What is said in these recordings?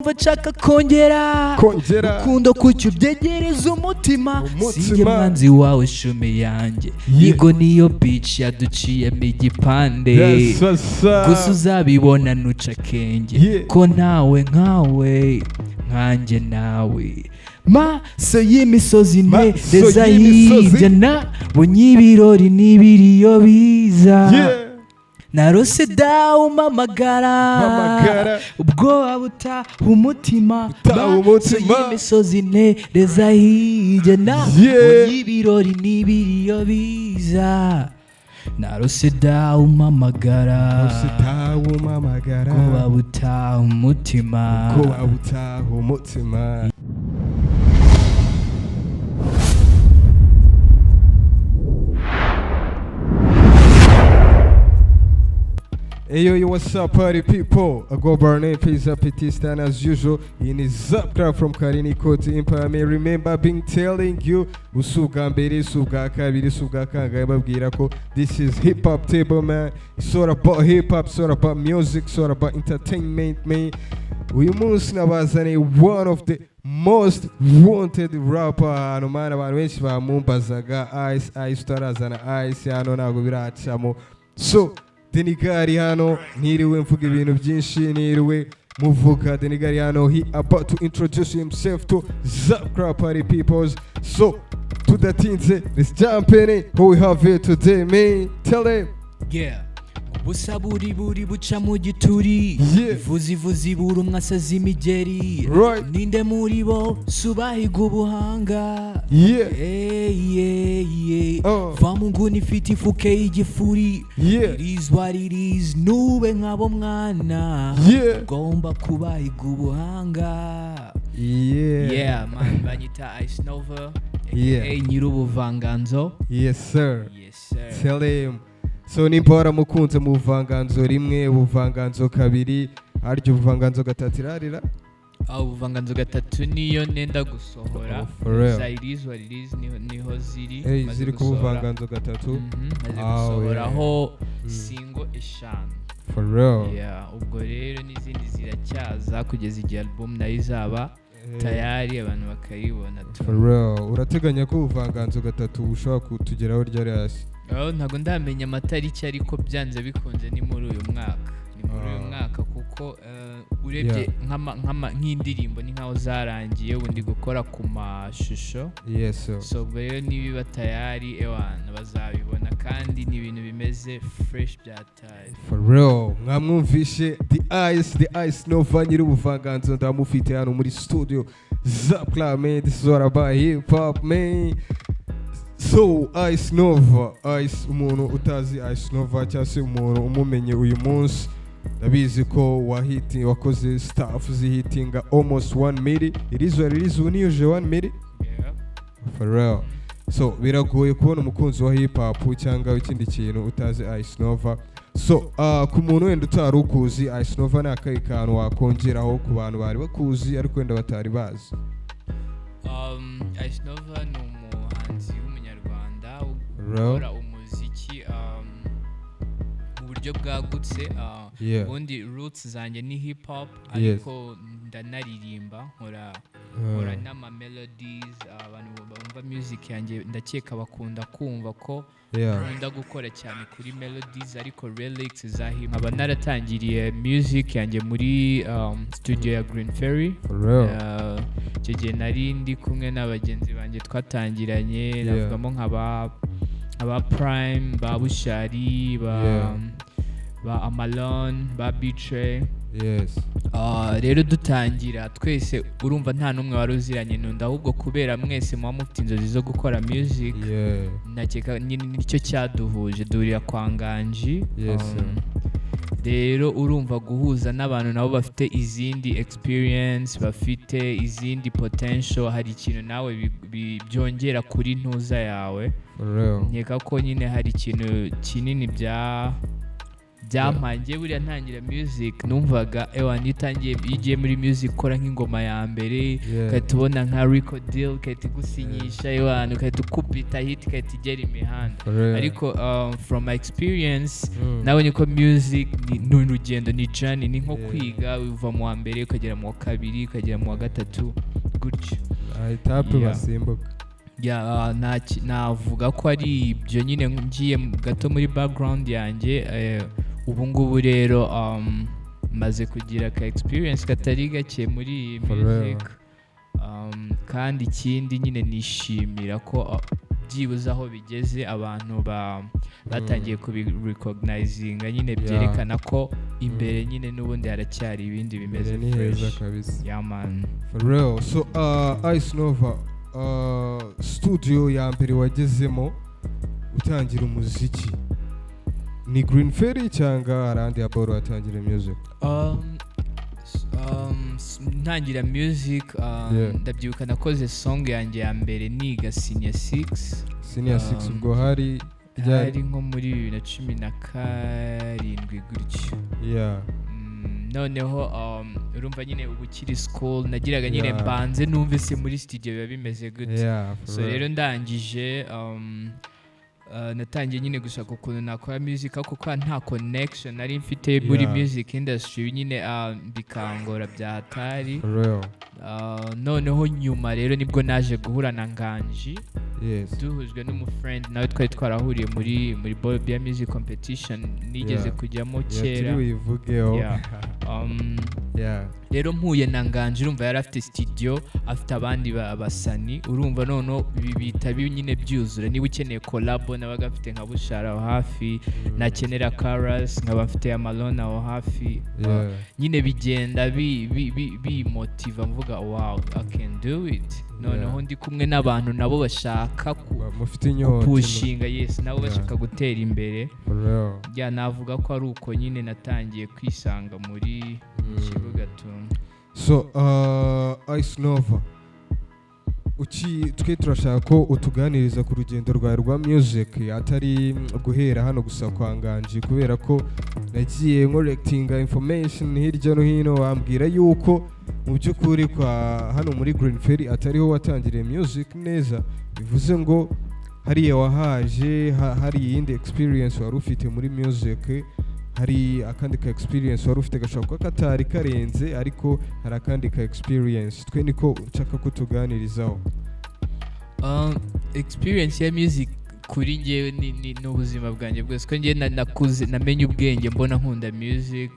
Nshaka kongera rukundo kucyo byegereza umutima sinjye mwanzi wawe shume yanjye yigo niyo bitch yaduciyemo igipande gusa uzabibona nuca kenge ko ntawe nkawe nkanjye nawe maso y'imisozi neza hirya bonye ibirori n'ibiriyo biza narose dawe umamagara ubwoba butaha umutima maso y'imisozi neza hirya bonye ibirori n'ibiriyo biza narose dawe umamagara ubwoba butaha umutima Hey yo, what's up party people? I go by name Pizza Petistan as usual. In his Zapcraft from Karini Koti Empire. May remember being telling you Usuga mbere, Suga kabiri, Suga kangahe babwira ko this is hip hop table man. It's all about hip hop, it's all about music, it's all about entertainment man. Uyu munsi nabazane one of the most wanted rapper hano mana abantu benshi bamumbazaga Ice utarazana Ice hano ntabwo biracamo. So Denigari hano ntiriwe mvuga ibintu byinshi niriwe muvuga Denigari hano he about to introduce himself to Zapcraft party peoples. So to the teens, let's jump in it. Who we have here today, man? Tell them. Yeah. Busa buri buca mu gituri ivuzi buri umwasaza imigeri ninde muri bo subahiga ubuhanga va mu nguni ifite ifuke y'igifuri it is what it is nube nk'abo mwana ugomba kubahiga ubuhanga man banyita Ice Nova nyir'ubuvanganzo. Yes sir. Tell him. So nimbora mukunze mu buvanganzo rimwe ubuvanganzo kabiri aryo ubuvanganzo gatatu irarira ubuvanganzo gatatu niyo nenda gusohora Zairizo niho ziri ku buvanganzo gatatu gusohoraho single eshanu for real ubwo rero n'izindi ziracyaza kugeza igihe album nayo izaba tayari abantu bakayibona for real. Urateganya ko ubuvanganzo gatatu ushobora kutugeraho ryari hasi? Ntabwo ndamenya amatariki ariko byanze bikunze ni muri uyu mwaka kuko urebye nk'indirimbo ni nkaho zarangiye ubundi gukora ku mashusho so rero nibiba tayari ewana bazabibona kandi ni ibintu bimeze fresh byataye for real. Mwamwumvishe the Ice Nova nyir'ubuvanganzo ndamufite hano muri studio Zapcraft man. This is all about hip hop man. So Ice Nova, umuntu utazi Ice Nova cyangwa se umuntu umumenye uyu munsi ndabizi ko wakoze stuff zihitinga almost 1 million. Irizo niyuje 1 million for real. So biragoye kubona umukunzi wa hip hop cyangwa ikindi kintu utazi Ice Nova. So ku muntu wenda utarukuzi Ice Nova ni akayi kantu wakongeraho ku bantu bari bakuzi ariko wenda batari bazi. Ice Nova ni umuhanzi w'umunyarwanda ukora umuziki mu buryo bwagutse ubundi roots zanjye ni hip hop ariko ndanaririmba nkora n'ama melodies abantu bumva music yanjye ndakeka bakunda kumva ko nkunda gukora cyane kuri melodies ariko lyrics za hip hop. Naratangiriye music yanjye muri studio ya Green Ferry icyo gihe nari ndi kumwe n'abagenzi banjye twatangiranye navugamo nk'aba Prime ba Bushari ba Amalon ba Bitre rero dutangira twese urumva nta numwe wari uziranye n'undi ahubwo kubera mwese muba mufite inzozi zo gukora music nakeka nicyo cyaduhuje duhurira kwa Nganji rero urumva guhuza n'abantu nabo bafite izindi experience bafite izindi potential hari ikintu nawe byongera kuri ntuza yawe nkeka ko nyine hari ikintu kinini byampaye buriya ntangira music numvaga nitangiye igiye muri music kora nk'ingoma ya mbere ukahita ubona nka record deal ukahita gusinyisha ukahita ukubita hit ukahita igera imihanda ariko from my experience nabonye ko music ni urugendo ni journey ni nko kwiga uva mu wa mbere ukagera mu wa kabiri ukagera mu wa gatatu gutyo etape basimbuka navuga ko ari ibyo nyine ngiye gato muri background yanjye ubu ngubu rero maze kugira ka experience katari gake muri music kandi ikindi nyine nishimira ko byibuze aho bigeze abantu batangiye kubirecognizinga nyine byerekana ko imbere nyine n'ubundi haracyari ibindi bimeze fresh yeah man for real. So Ice Nova studio ya mbere wagezemo utangira umuziki ni Green Fairy cyangwa arandi aboro watangira music? ntangira music ndabyibuka nakoze song yanjye ya mbere niga senior 6 ubwo hari nko muri 2017 gutyo noneho urumva nyine ubukiri school nagiraga nyine mbanze numve se muri studio biba bimeze gute so rero ndangije natangiye nyine gushaka ukuntu nakora music kuko nta connection nari mfite muri music industry nyine bikangora bya hatari noneho nyuma rero nibwo naje guhura na Nganji duhujwe n'umufriend nawe twari twarahuriye muri Bolivia music competition nigeze kujyamo kera rero mpuye na Nganji urumva yari afite studio afite abandi basani urumva noneho bibita nyine byuzura niba ukeneye collab nabaga afite nka Bushara aho hafi nakenera Karas nkaba mfite Amalona aho hafi nyine bigenda motiva mvuga wow I can do it noneho ndi kumwe n'abantu nabo bashaka pushinga nabo bashaka gutera imbere navuga ko ari uko nyine natangiye kwisanga muri kibuga tuntu. So Ice Nova twe turashaka ko utuganiriza ku rugendo rwawe rwa music atari guhera hano gusa kwa Nganji kubera ko nagiye nkolectinga information hirya no hino wambwira yuko mu by'ukuri kwa hano muri Green Fairy atariho watangiriye music neza bivuze ngo hariya wahaje hari iyindi experience wari ufite muri music hari akandi ka experience wari ufite gashaka ko katari karenze ariko hari akandi ka experience twe niko nshaka kutuganirizaho experience ya music kuri njyewe ni n'ubuzima bwanjye bwose ko njye nakuze namenye ubwenge mbona nkunda music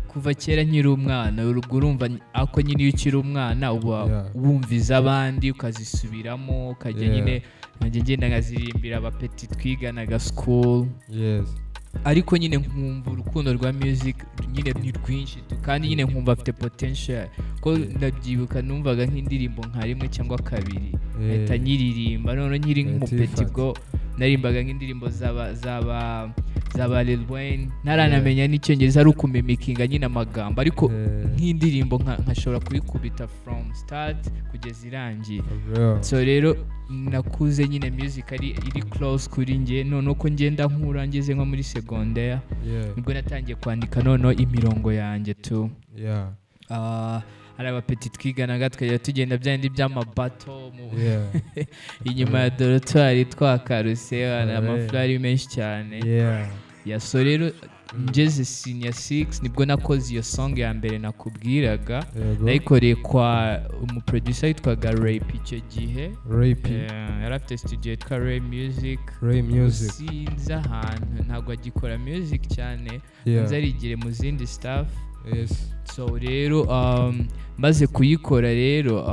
kuva kera nkiri umwana urumva ako nyine iyo ukiri umwana uba wumviza abandi ukazisubiramo ukajya nyine nanjye ngenda nkazirimbira abapeti twiganaga school ariko nyine nkumva urukundo rwa music nyine ni rwinshi kandi nyine nkumva afite potential ko ndabyibuka numvaga nk'indirimbo nka rimwe cyangwa kabiri ahita nyiririmba none nkiri nk'umupeti bwo narimbaga nk'indirimbo zaba Lil Wayne ntaranamenya n'icyongereza ari ukumimikinga nyine amagambo ariko nk'indirimbo nkashobora kuyikubita from start kugeza irangiye so rero nakuze nyine music iri close kuri njye none uko ngenda nkura ngeze nko muri secondaire nibwo natangiye kwandika none imirongo yanjye tu hari abapeti twiganaga tukajya tugenda byandi by'amabato inyuma ya dorotwari twakaruse amaflari menshi cyane so rero ngeze senior 6 nibwo nakoze iyo song ya mbere nakubwiraga nayikoreye kwa umuproducer yitwaga Rap icyo gihe yari afite studio yitwa Ray Music sinzi ahantu ntabwo agikora music cyane nzarigire mu zindi stuff so rero maze kuyikora rero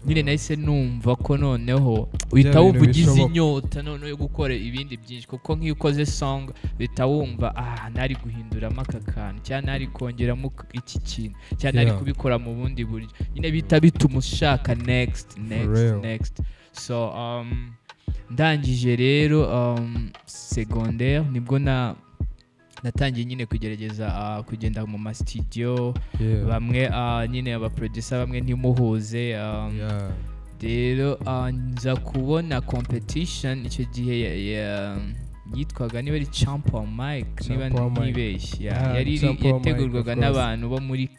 nyine nahise numva ko noneho uhita wumva ugize inyota noneho yo gukora ibindi byinshi kuko nk'iyo ukoze song uhita wumva nari guhinduramo aka kantu cyangwa nari kongeramo iki kintu cyangwa nari kubikora mu bundi buryo nyine bihita bituma ushaka next so ndangije rero secondaire nibwo natangiye nyine kugerageza kugenda mu studio bamwe nyine abaproducer bamwe ntimuhuze rero nza kubona competition icyo gihe yitwaga niba ari Champa Mike niba ntibeshye yari yategurwaga n'abantu bo muri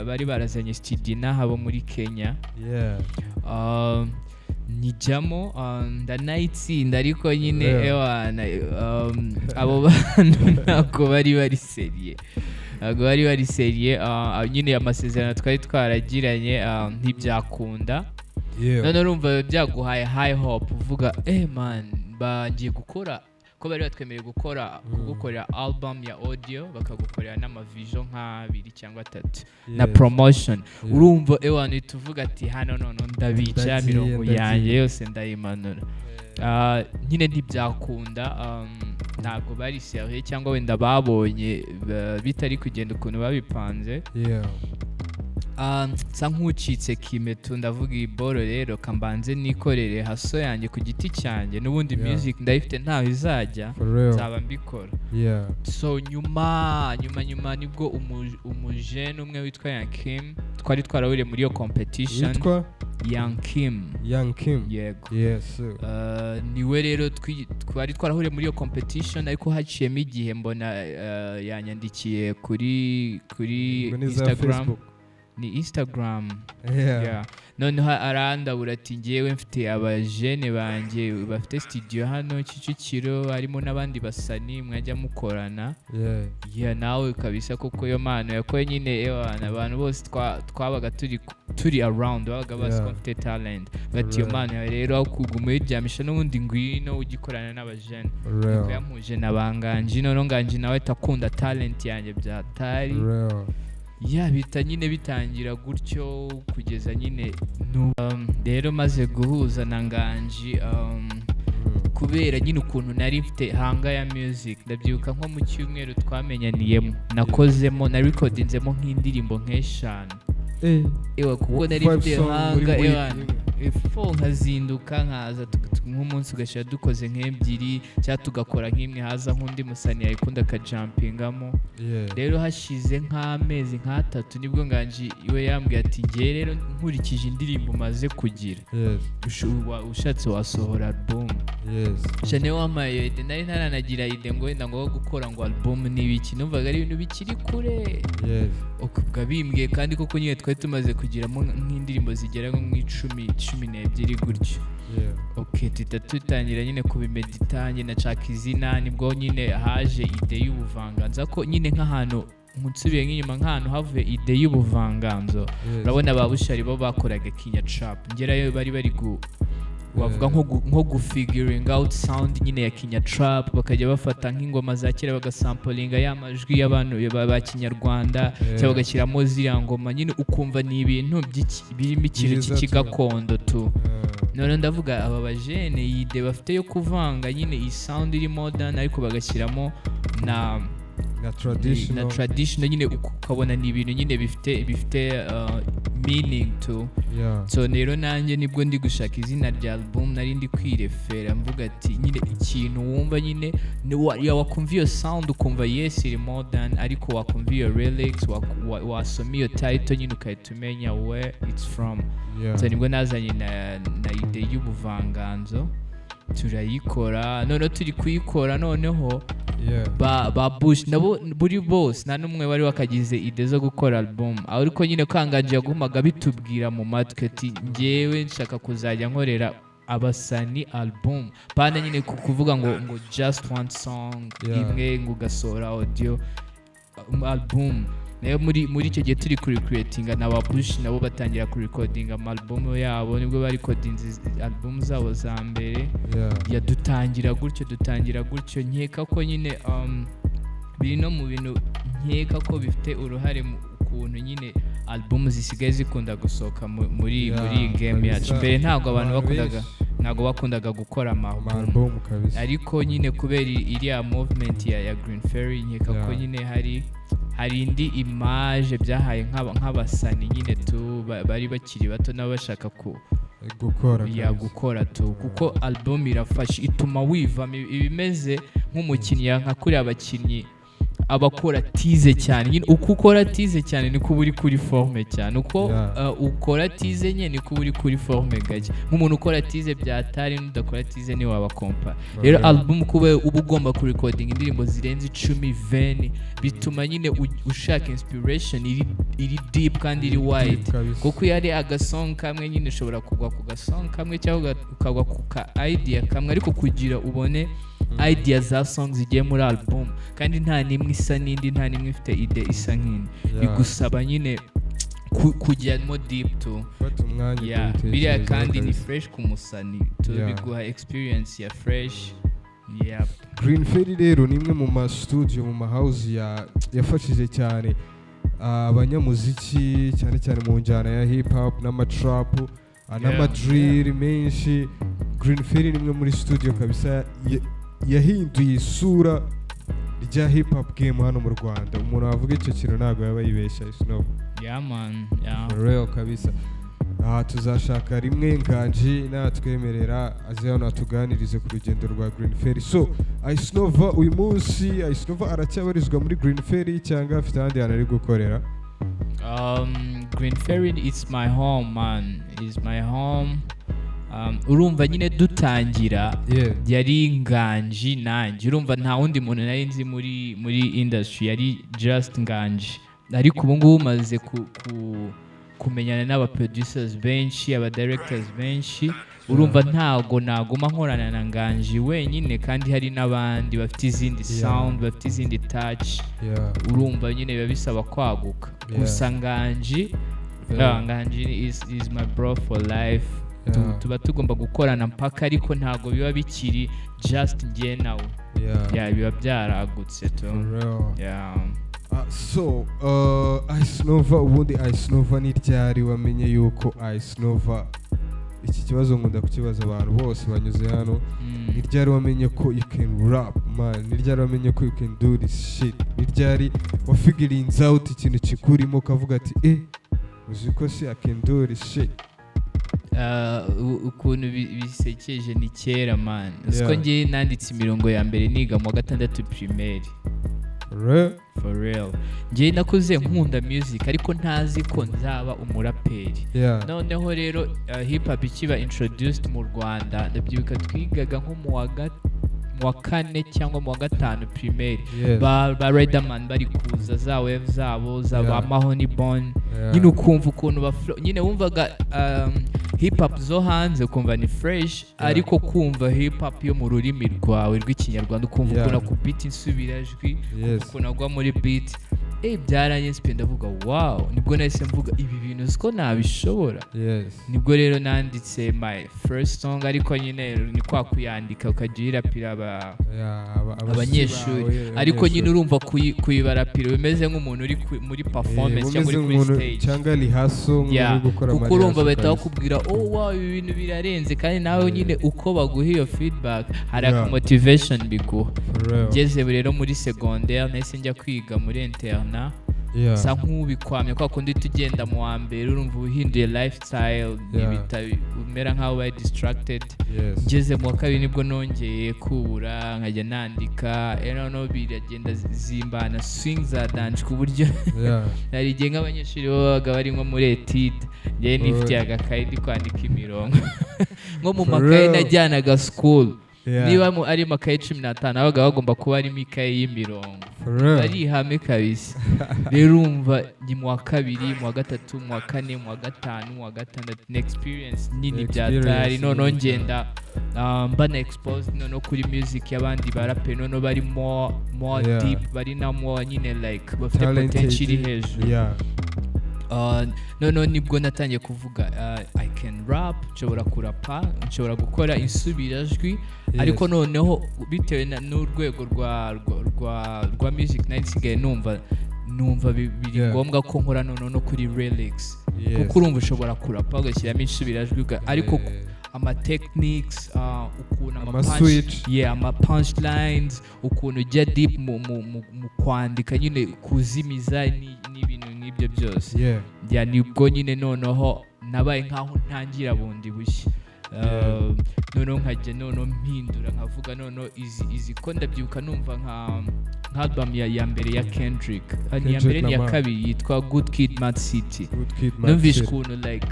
bari barazanye studio n'abo muri Kenya nijamo ndanayitsinda ariko nyine abo bantu ntabwo bari seriye nyine amasezerano twari twaragiranye ntibyakunda none urumva byaguhaye high hope uvuga man bagiye gukora ko bari batwemereye kugukorera album ya audio bakagukorera n'amavision nk'abiri cyangwa 3 na promotion urumva ewana tuvuga ati hano none ndabica mirongo yanjye yose ndayimanura nyine ntibyakunda ntabwo bari seriye cyangwa wenda babonye bitari kugenda ukuntu babipanze nsa nk'ucitse kimetu ndavuga iboro rero kambanze nikorere haso yanjye ku giti cyanjye n'ubundi music ndayifite ntaho izajya nzaba mbikora so nyuma nibwo umujene umwe witwa Young Kim twari twarahuriye muri iyo competition Young Kim yego niwe rero twari twarahuriye muri iyo competition ariko haciyemo igihe mbona yanyandikiye kuri Instagram ni Instagram noneho arandabura ati ngewe mfite abajene banjye bafite studio hano Kicukiro harimo n'abandi basani mwajya mukorana nawe kabisa koko yo mano yakoye nyine abantu bose twabaga turi around babaga basi mfite talent bati yo mano rero aho kuguma yiryamisha n'ubundi ngwino ugikorana n'abajene niko yamuje nabanganji none nganji nawe takunda talent yanjye byatari bita nyine bitangira gutyo kugeza nyine rero maze guhuza na Nganji kubera nyine ukuntu nari mfite hanga ya music ndabyibuka nko mu cyumweru twamenyaniyemo nakozemo na recordinzemo nk'indirimbo nk'eshanu kuko nari mfite hanga nkazinduka nkaza nk'umunsi ugashira dukoze nk'ebyiri cyangwa tugakora nk'imwe haza nk'undi musani yayikunda akajampingamo rero hashize nk'amezi nk'atatu nibwo Nganji iwe yambwiye ati ngiye rero nkurikije indirimbo maze kugira ushatse wasohora album cyane wamaye nari ntaranagira ide ngo wenda ngo gukora ngo album n'ibiki numvaga ari ibintu bikiri kure ukubwa bimbwiye kandi koko nyine twari tumaze kugiramo nk'indirimbo zigera nko mu 12 gutyo tutangira nyine kubimedita nyine nashaka izina nibwo nyine haje ide y'ubuvanganzo ko nyine nk'ahantu nsubiye nk'inyuma nk'ahantu havuye ide y'ubuvanganzo urabona babushari bo bakoraga Kenya Trap ngerayo bari wavuga nko gufiguring out sound nyine ya Kenya Trap bakajya bafata nk'ingoma za kera bagasamplinga y'amajwi y'abantu ba Kinyarwanda cyangwa bagashyiramo ziriya ngoma nyine ukumva ni ibintu birimo ikintu cy'igakondo tu none ndavuga aba bajene yide bafite yo kuvanga nyine iyi sound iri modern ariko bagashyiramo na traditional nyine ukabona ni ibintu nyine bifite meaning to so rero nanjye nibwo ndi gushaka izina rya album nari ndi kwirefera mvuga ati nyine ikintu wumva nyine wakumva iyo sound ukumva yes iri modern ariko wakumva iyo lyrics wasoma iyo title nyine ukahita umenya where it's from so nibwo nazanye na ide y'ubuvanganzo turayikora none turi kuyikora noneho ba Bush nabo buri bose nta numwe wari wakagize ide zo gukora album ariko nyine Kanganji yagumaga bitubwira mu matwe ati ngewe nshaka kuzajya nkorera abasani album bana nyine kuvuga ngo just one song imwe ngo ugasora audio album nayo muri icyo gihe turi creatinga na ba Bush nabo batangira kurecordinga album yabo nibwo bari recording album zabo za mbere dutangira gutyo nkeka ko nyine biri no mu bintu nkeka ko bifite uruhare mu kuntu nyine album zisigaye zikunda gusohoka muri game yacu mbere ntabwo bakundaga gukora album ariko nyine kubera iriya movement ya Green Fairy nkeka ko nyine hari indi image byahaye nk'abasani nyine tu bari bakiri bato nabo bashaka gukora tu kuko album irafasha ituma wiva ibimeze nk'umukinnyi nka kuri abakinnyi abakora tize cyane nyine uko ukora tize cyane niko uri kuri forme cyane uko ukora tize nyine niko uri kuri forme gake nk'umuntu ukora tize byatari n'udakora tize ni waba kompa rero album kuba uba ugomba ku recording indirimbo zirenze 10-20 bituma nyine ushaka inspiration iri deep kandi iri wide kuko yari agasong kamwe nyine ushobora kugwa ku gasong kamwe cyangwa ukagwa ku ka idea kamwe ariko kugira ubone idea za songs zigiye muri album kandi nta nimwe isa n'indi nta nimwe ifite ide isa nk'indi bigusaba nyine kujyamo deep to biriya kandi ni fresh ku musani biguha experience ya fresh. Green Fairy rero ni imwe mu ma studio mu ma house yafashije cyane abanyamuziki cyane cyane mu njyana ya hip hop n'ama trap n'ama drill menshi. Green Fairy ni imwe muri studio kabisa yahinduye isura rya hip hop game hano mu Rwanda. Umuntu wavuga icyo kintu ntabwo yaba yibeshya. Man, real kabisa. Tuzashaka rimwe Nganji natwemerera aze hano atuganirize ku rugendo rwa Green Fairy. So Ice Nova uyu munsi Ice Nova aracyabarizwa muri Green Fairy cyangwa afite ahandi hantu ari gukorera? Green Fairy it's my home man, it's my home. Urumva nyine dutangira yari Nganji nanjye urumva nta wundi muntu nari nzi muri industry yari just Nganji ariko ubu ngubu maze kumenyana n'aba producers benshi aba directors benshi urumva ntago naguma nkorana na Nganji wenyine kandi hari n'abandi bafite izindi sound bafite izindi touch urumva nyine biba bisaba kwaguka gusa Nganji is my bro for life. Tuba tugomba gukorana mpaka ariko ntago biba bikiri just njye nawe biba byaragutse to so Ice Nova ubundi Ice Nova ni ryari wamenye yuko Ice Nova iki kibazo nkunda kukibaza abantu bose banyuze hano ni ryari wamenye ko you can rap man, ni ryari wamenye ko you can do this shit, ni ryari wafigurings out ikintu kikurimo kavuga ati uzi ko si I can do this shit? Ukuntu bisekeje ni kera man siko ngiye nanditse imirongo ya mbere niga mu 6 primaire for real ngiye nakuze nkunda music ariko ntazi ko nzaba umuraperi noneho rero hip hop ikiba introduced mu Rwanda ndabyibuka twigaga nko mu wa 4 cyangwa mu wa 5 primaire ba Riderman bari kuza za wave zabo za ba Mahoney Bone nyine ukumva ukuntu nyine wumvaga hip hop zo hanze ukumva ni fresh ariko kumva hip hop yo mu rurimi rwawe rw'ikinyarwanda ukumva ukuntu ku beat insubirajwi ukuntu agwa muri beat byaranyise ndavuga wow nibwo nahise mvuga ibi bintu siko nabishobora nibwo rero nanditse my first song ariko nyine ni kwa kuyandika ukagira abanyeshuri ariko nyine urumva kuyibarapira bimeze nk'umuntu uri muri performance cyangwa uri kuri stage cyangwa lihaso muri gukora mariage kuko urumva bahita bakubwira wow ibi bintu birarenze kandi nawe nyine uko baguha iyo feedback hari aka motivation biguha ngeze rero muri secondaire nahise njya kwiga muri interna sa nk'ubikwamye kwa kundi tugenda mu wa mbere urumva uhinduye lifestyle umera nk'aho bari distracted ngeze mu wa kabiri nibwo nongeye kubura nkajya nandika no biragenda zimbana swings za dance ku buryo hari igihe nk'abanyeshuri babaga bari nko muri etude njyewe nifitiye agakayi ndi kwandika imirongo nko mu makayi najyanaga school niba ari makayi 15 abaga bagomba kuba ari mikayi y'imirongo ari ihame kabisa rero umva ndi mu wa kabiri mu wa gatatu mu wa kane mu wa gatanu mu wa gatandatu experience nini byatari none ngenda mbana exposed no kuri music y'abandi barape none bari more deep bari na more nyine like bafite potential hejuru nibwo natangiye kuvuga I can rap nshobora kurapa nshobora gukora insubirajwi ariko noneho bitewe n'urwego rwa music nari nsigaye numva biri ngombwa ko nkora no kuri lyrics kuko urumva ushobora kurapa ugashyiramo insubirajwi ariko ama techniques ukuntu ama punchlines ukuntu ujya deep mu kwandika nyine kuzimiza n'ibintu nk'ibyo byose nibwo nyine noneho nabaye nkaho ntangira bundi bushya noneho nkajya noneho mpindura nkavuga noneho izi ko ndabyibuka numva nka album ya mbere ya Kendrick ya mbere ni ya kabiri yitwa Good Kid Mad City. Numvise ukuntu like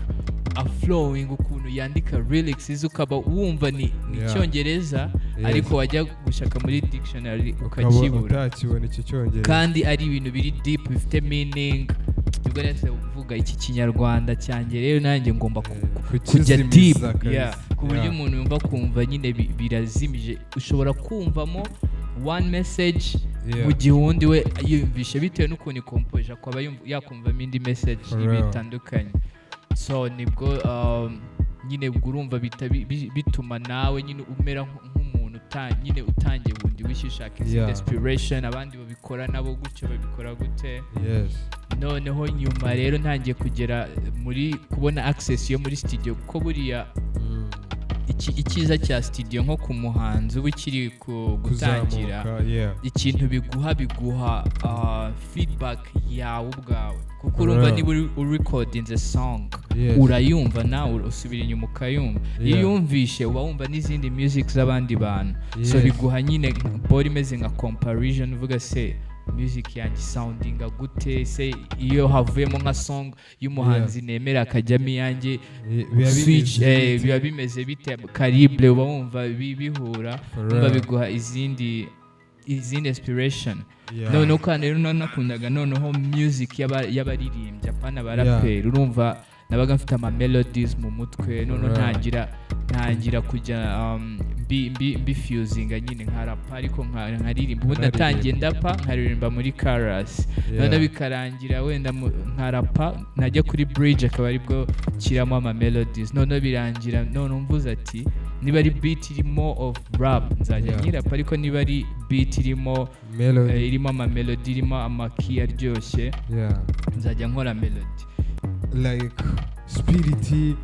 a flowing ukuntu yandika lyrics ukaba wumva ni icyongereza ariko wajya gushaka muri dictionary ukakibura kandi ari ibintu biri deep bifite meaning. Ubwo nese uvuga iki kinyarwanda cyanjye rero nanjye ngomba kujya deep ku buryo umuntu yumva kumva nyine birazimije. Ushobora kumvamo one message mu gihe undi we yumvishe bitewe n'ukuntu ikompoje akaba yakumvamo indi message bitandukanye. So nibwo nyine urumva bituma nawe nyine umera nk'umuntu nyine utangiye bundi wishishaka izindi inspiration abandi babikora nabo gutyo babikora gute. Noneho nyuma rero ntangiye kugera muri kubona access yo muri studio kuko buriya ikiza cya studio nko ku muhanzi uba ukiri gutangira ikintu biguha feedback yawe ubwawe kuko urumva niba urecordinze song urayumva nawe usubira inyuma ukayumva iyo yumvishe uba wumva n'izindi music z'abandi bantu so biguha nyine body imeze nka comparison uvuga se music yanjye soundinga gute se iyo havuyemo nka song y'umuhanzi nemera akajyamo iyanjye switch biba bimeze bite calibre uba wumva bihura umva biguha izindi inspiration. Noneho kandi rero nakundaga noneho music y'abaririmbyi apana baraperi urumva nabaga mfite ama melodies mu mutwe noneho ntangira kujya bifusinga nyine nka rap ariko nkaririmba ubu natangiye ndapa nkaririmba muri chorus noneho bikarangira wenda nka rap najya kuri bridge akaba aribwo kiramo ama melodies noneho birangira noneho mvuze ati niba ari beat irimo of rap nzajya nyirapa ariko niba ari beat irimo ama melody irimo ama key aryoshye nzajya nkora melody like spirit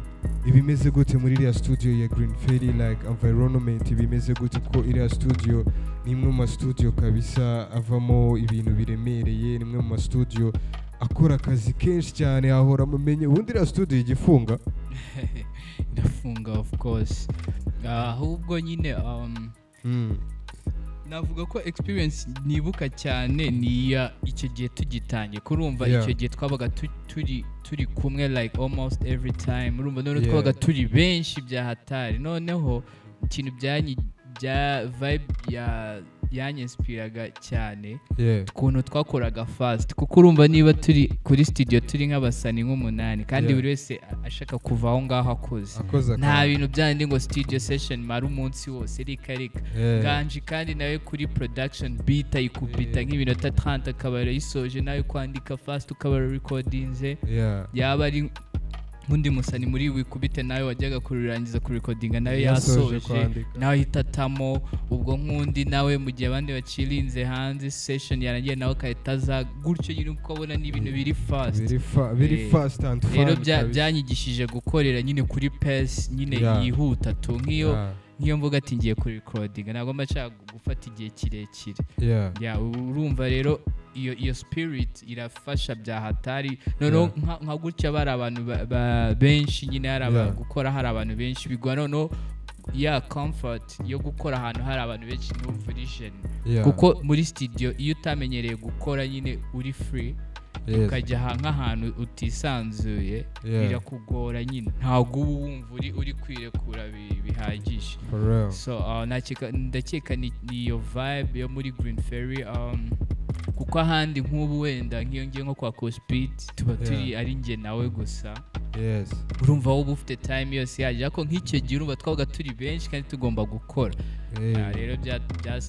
ibimeze gute muri iriya studio ya Green Fairy like environment ibimeze gute ko iriya studio ni imwe mu studio kabisa avamo ibintu biremereye ni imwe mu studio akora akazi kenshi cyane ahora mumenye ubundi iriya studio igifunga irafunga of course ahubwo nyine navuga ko experience nibuka cyane ni ya icyo gihe tugitangiye kurumva icyo gihe twabaga turi kumwe like almost every time urumva none twabaga turi benshi bya hatari noneho ikintu bya vibe yanyispiraga cyane ukuntu twakoraga fast kuko urumva niba turi kuri studio turi nk'abasani nk'umunani kandi buri wese ashaka kuva aho ngaho akoze nta bintu byandi ngo studio session mara umunsi wose rika ganji kandi nawe kuri production beat ayikubita nk'iminota 30 akabara yisoje nawe kwandika fast ukabara recordinze yaba ari undi musani muri wikubite nawe wajyaga kururangiza ku recordinga nawe yasoje nawe hitatamo ubwo nkundi nawe mu gihe abandi bacirinze hanze session yarangiye nawe kahitaza gutyo nyine uko abona n'ibintu biri fast and fun rero byanyigishije gukorera nyine kuri pace nyine yihuta tu nk'iyo mvuga ati ngiye kuri recordinga ntabwo mbashaka gufata igihe kirekire urumva rero iyo spirit irafasha bya hatari noneho nka gutya bari abantu benshi nyine hari gukora hari abantu benshi bigwa noneho comfort yo gukora ahantu hari abantu benshi no vision kuko muri studio iyo utamenyereye gukora nyine uri free ukajya nk'ahantu utisanzuye birakugora nyine ntabwo uba wumva uri kwirekura bihagije so ndakeka ni iyo vibe yo muri Green Fairy kuko ahandi nk'ubu wenda nk'iyo ngiye nko kwa Cospit tuba turi ari njye nawe gusa urumva wowe ufite time yose yaje ariko nk'icyo gihe urumva twabaga turi benshi kandi tugomba gukora rero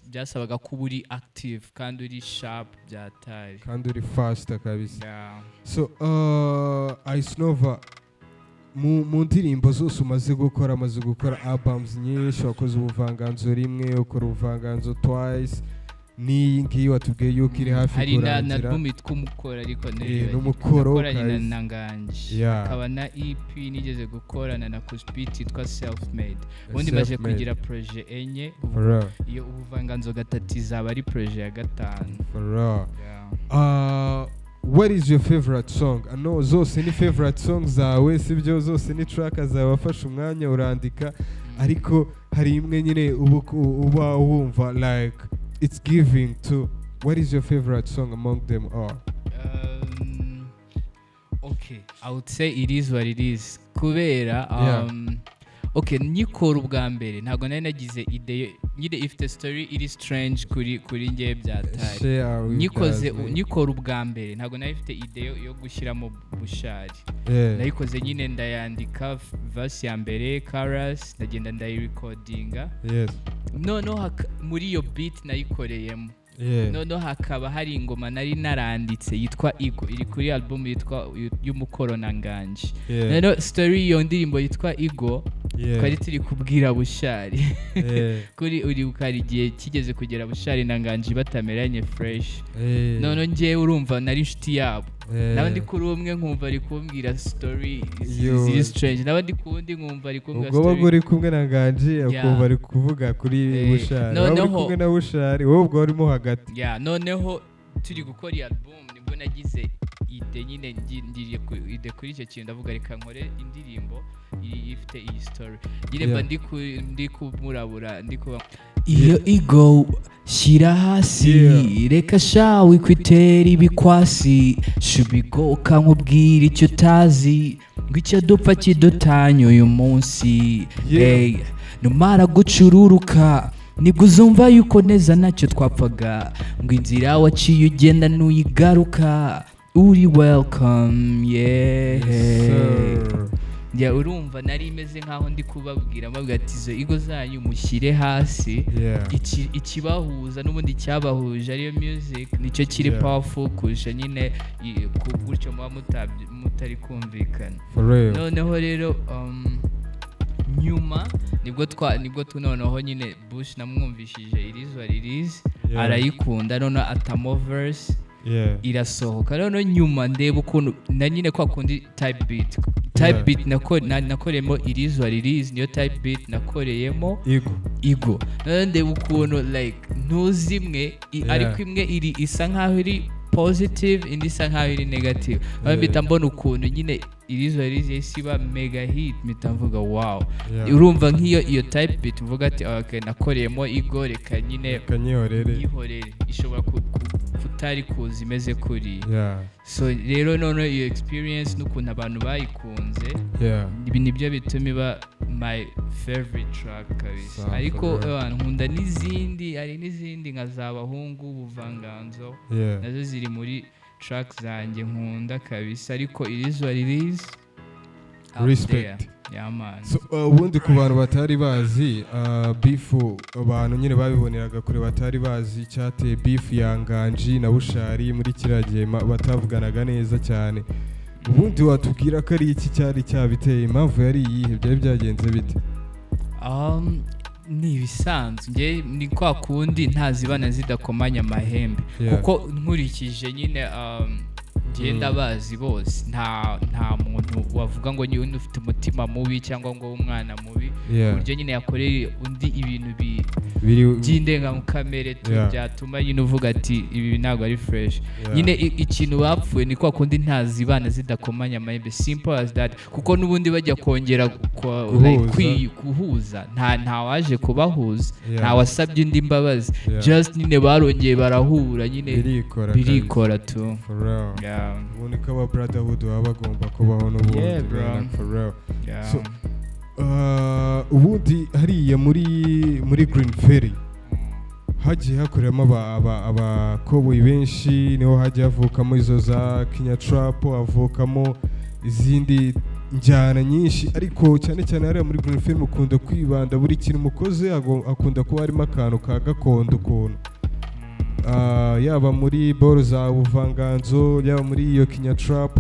byasabaga kuba uri active kandi uri sharp byatari kandi uri fast kabisa so Ice Nova mu ndirimbo zose umaze gukora albums nyinshi wakoze ubuvanganzo rimwe ukora ubuvanganzo twice ni ngiyi watubwiye yuko iri hafi kurangira hari na album itwa Umukoro ariko n'umukoro na Nganji akaba na EP nigeze gukorana na Cospit itwa Self Made ubundi maze kugira projet enye iyo ubuvanganzo gatatu izaba ari projet ya gatanu what is your favorite song? I know zose ni favorite songs zawe sibyo, zose ni track zawe wafashe umwanya urandika, ariko hari imwe nyine uba wumva like it's giving to. What is your favorite song among them all? Okay, I would say it is what it is. Kubera okay, nyikora ubwa mbere ntago nari nagize ide nyine if the story it is strange kuri ngiye byataye. Nyikora ubwa mbere ntago nari ifite ide yo gushyiramo Bushari. Nayikoze nyine ndayandika verse ya mbere, chorus ndagenda ndayirecordinga. No muri iyo beat nayikoreyemo. No hakaba hari ingoma nari naranditse yitwa Igo, iri kuri album yitwa y'umukoro na Nganji. No story yo ndirimbo yitwa Igo twari turi kubwira Bushari kuri uri ukarigiye kigeze kugera Bushari na Nganji batameranye fresh. No ngiye urumva nari inshuti yabo, nabandi kuri umwe nkumva ari kumbwira story ziri strange, nabandi kundi nkumva ari kumbwira story. Ubwo uri kumwe na Nganji akumva ari kuvuga kuri Bushari, uri kumwe na Bushari wowe ubwo urimo hagati. Noneho turi gukora iyi album nibwo nagize ide nyine ngiriye ide kuri icyo kintu, ndavuga reka nkore indirimbo ifite iyi story nyine mba ndi kumurabura ndi kuba iyo Igo shyira hasi reka shawe kwitera ibikwasi shubigo kankubwira icyo utazi ngo icyo dupfa kidutanye uyu munsi. Numara gucururuka nibwo uzumva yuko neza ntacyo twapfaga, ngo inzira waciye ugenda nuyigaruka uri welcome. Urumva nari imeze nkaho ndi kubabwira mbabwira ati izo Igo zanyu mushyire hasi. Ikibahuza n'ubundi cyabahuje ariyo music nicyo kiri powerful kurusha nyine gutyo muba mutari kumvikana. Noneho rero nyuma nibwo noneho nyine Bush namwumvishije irizwa release arayikunda, none atamo verse irasohoka. None nyuma ndeba ukuntu na nyine kwa kundi type beat nakoreyemo irizwa release niyo type beat nakoreyemo Igo. None ndeba ukuntu like ntuzimwe ariko imwe iri isa nkaho iri positive indi isa nkaho iri negative. Mpita mbona ukuntu nyine irizwa release iba mega hit, mpita mvuga wow. Urumva nk'iyo iyo type beat mvuga ati okay nakoreyemo Igo reka nyine nyihorere ishobora kutari kuza imeze kuri. So rero none iyo experience n'ukuntu abantu bayikunze ibi nibyo bituma iba my favorite track kabisa. Ariko nkunda n'izindi nka z'abahungu Buvanganzo nazo ziri muri track zanjye nkunda kabisa, ariko irizwa release respect. Man. So ubundi ku bantu batari bazi beef, abantu nyine babiboneraga kure batari bazi cyateye beef ya Nganji na Bushari muri kiragiye batavuganaga neza cyane. Ubundi watubwira ko ari iki cyari cyabiteye, impamvu yari iyihe, byari byagenze bite? Ni ibisanzwe ni kwa kundi ntazibana zidakomanya amahembe kuko nkurikije nyine ngenda bazi bose nta muntu wavuga ngo nyine ufite umutima mubi cyangwa ngo umwana mubi buryo nyine yakoreye undi ibintu by'indengakamere byatuma nyine uvuga ati ibi ntabwo ari fresh. Nyine ikintu bapfuye ni kwa kundi ntazibana zidakomanya amahembe, simple as that. Kuko n'ubundi bajya kongera kuhuza nta waje kubahuza, nta wasabye indi mbabazi, just nyine barongeye barahura nyine birikora tu. Ubundi ko aba brotherhood baba bagomba kubaho n'ubundi. For real. So ubundi hariya muri Green Ferry hagiye hakoreramo abakoboyi benshi, niho hagiye havukamo izo za Kenya Trap, havukamo izindi njyana nyinshi, ariko cyane cyane hariya muri Green Ferry mukunda kwibanda buri kintu mukoze akunda kuba harimo akantu ka gakondo ukuntu. Yaba muri boro za Buvanganzo, yaba muri iyo Kenya Trap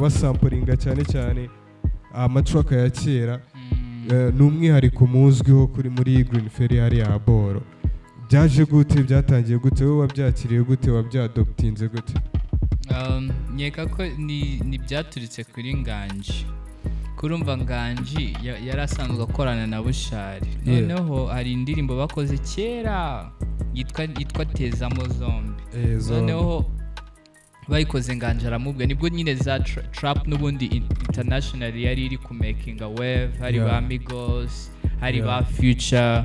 basamplinga cyane cyane amatraka ya kera. N'umwihariko muzwiho kuri muri Green Ferry hariya boro. Byaje gute, byatangiye gute, wowe wabyakiriye gute, wabyadoptinze gute? Nyeka ko ni byaturitse kuri Nganji. Kurumva Nganji yarasanzwe akorana na Bushari. Noneho hari indirimbo bakoze kera yitwa Tezamo Zombi. Noneho bayikoze nganje aramubwa nibwo nyine za trap n'ubundi international yari iri ku making a wave hari ba Migos hari ba Future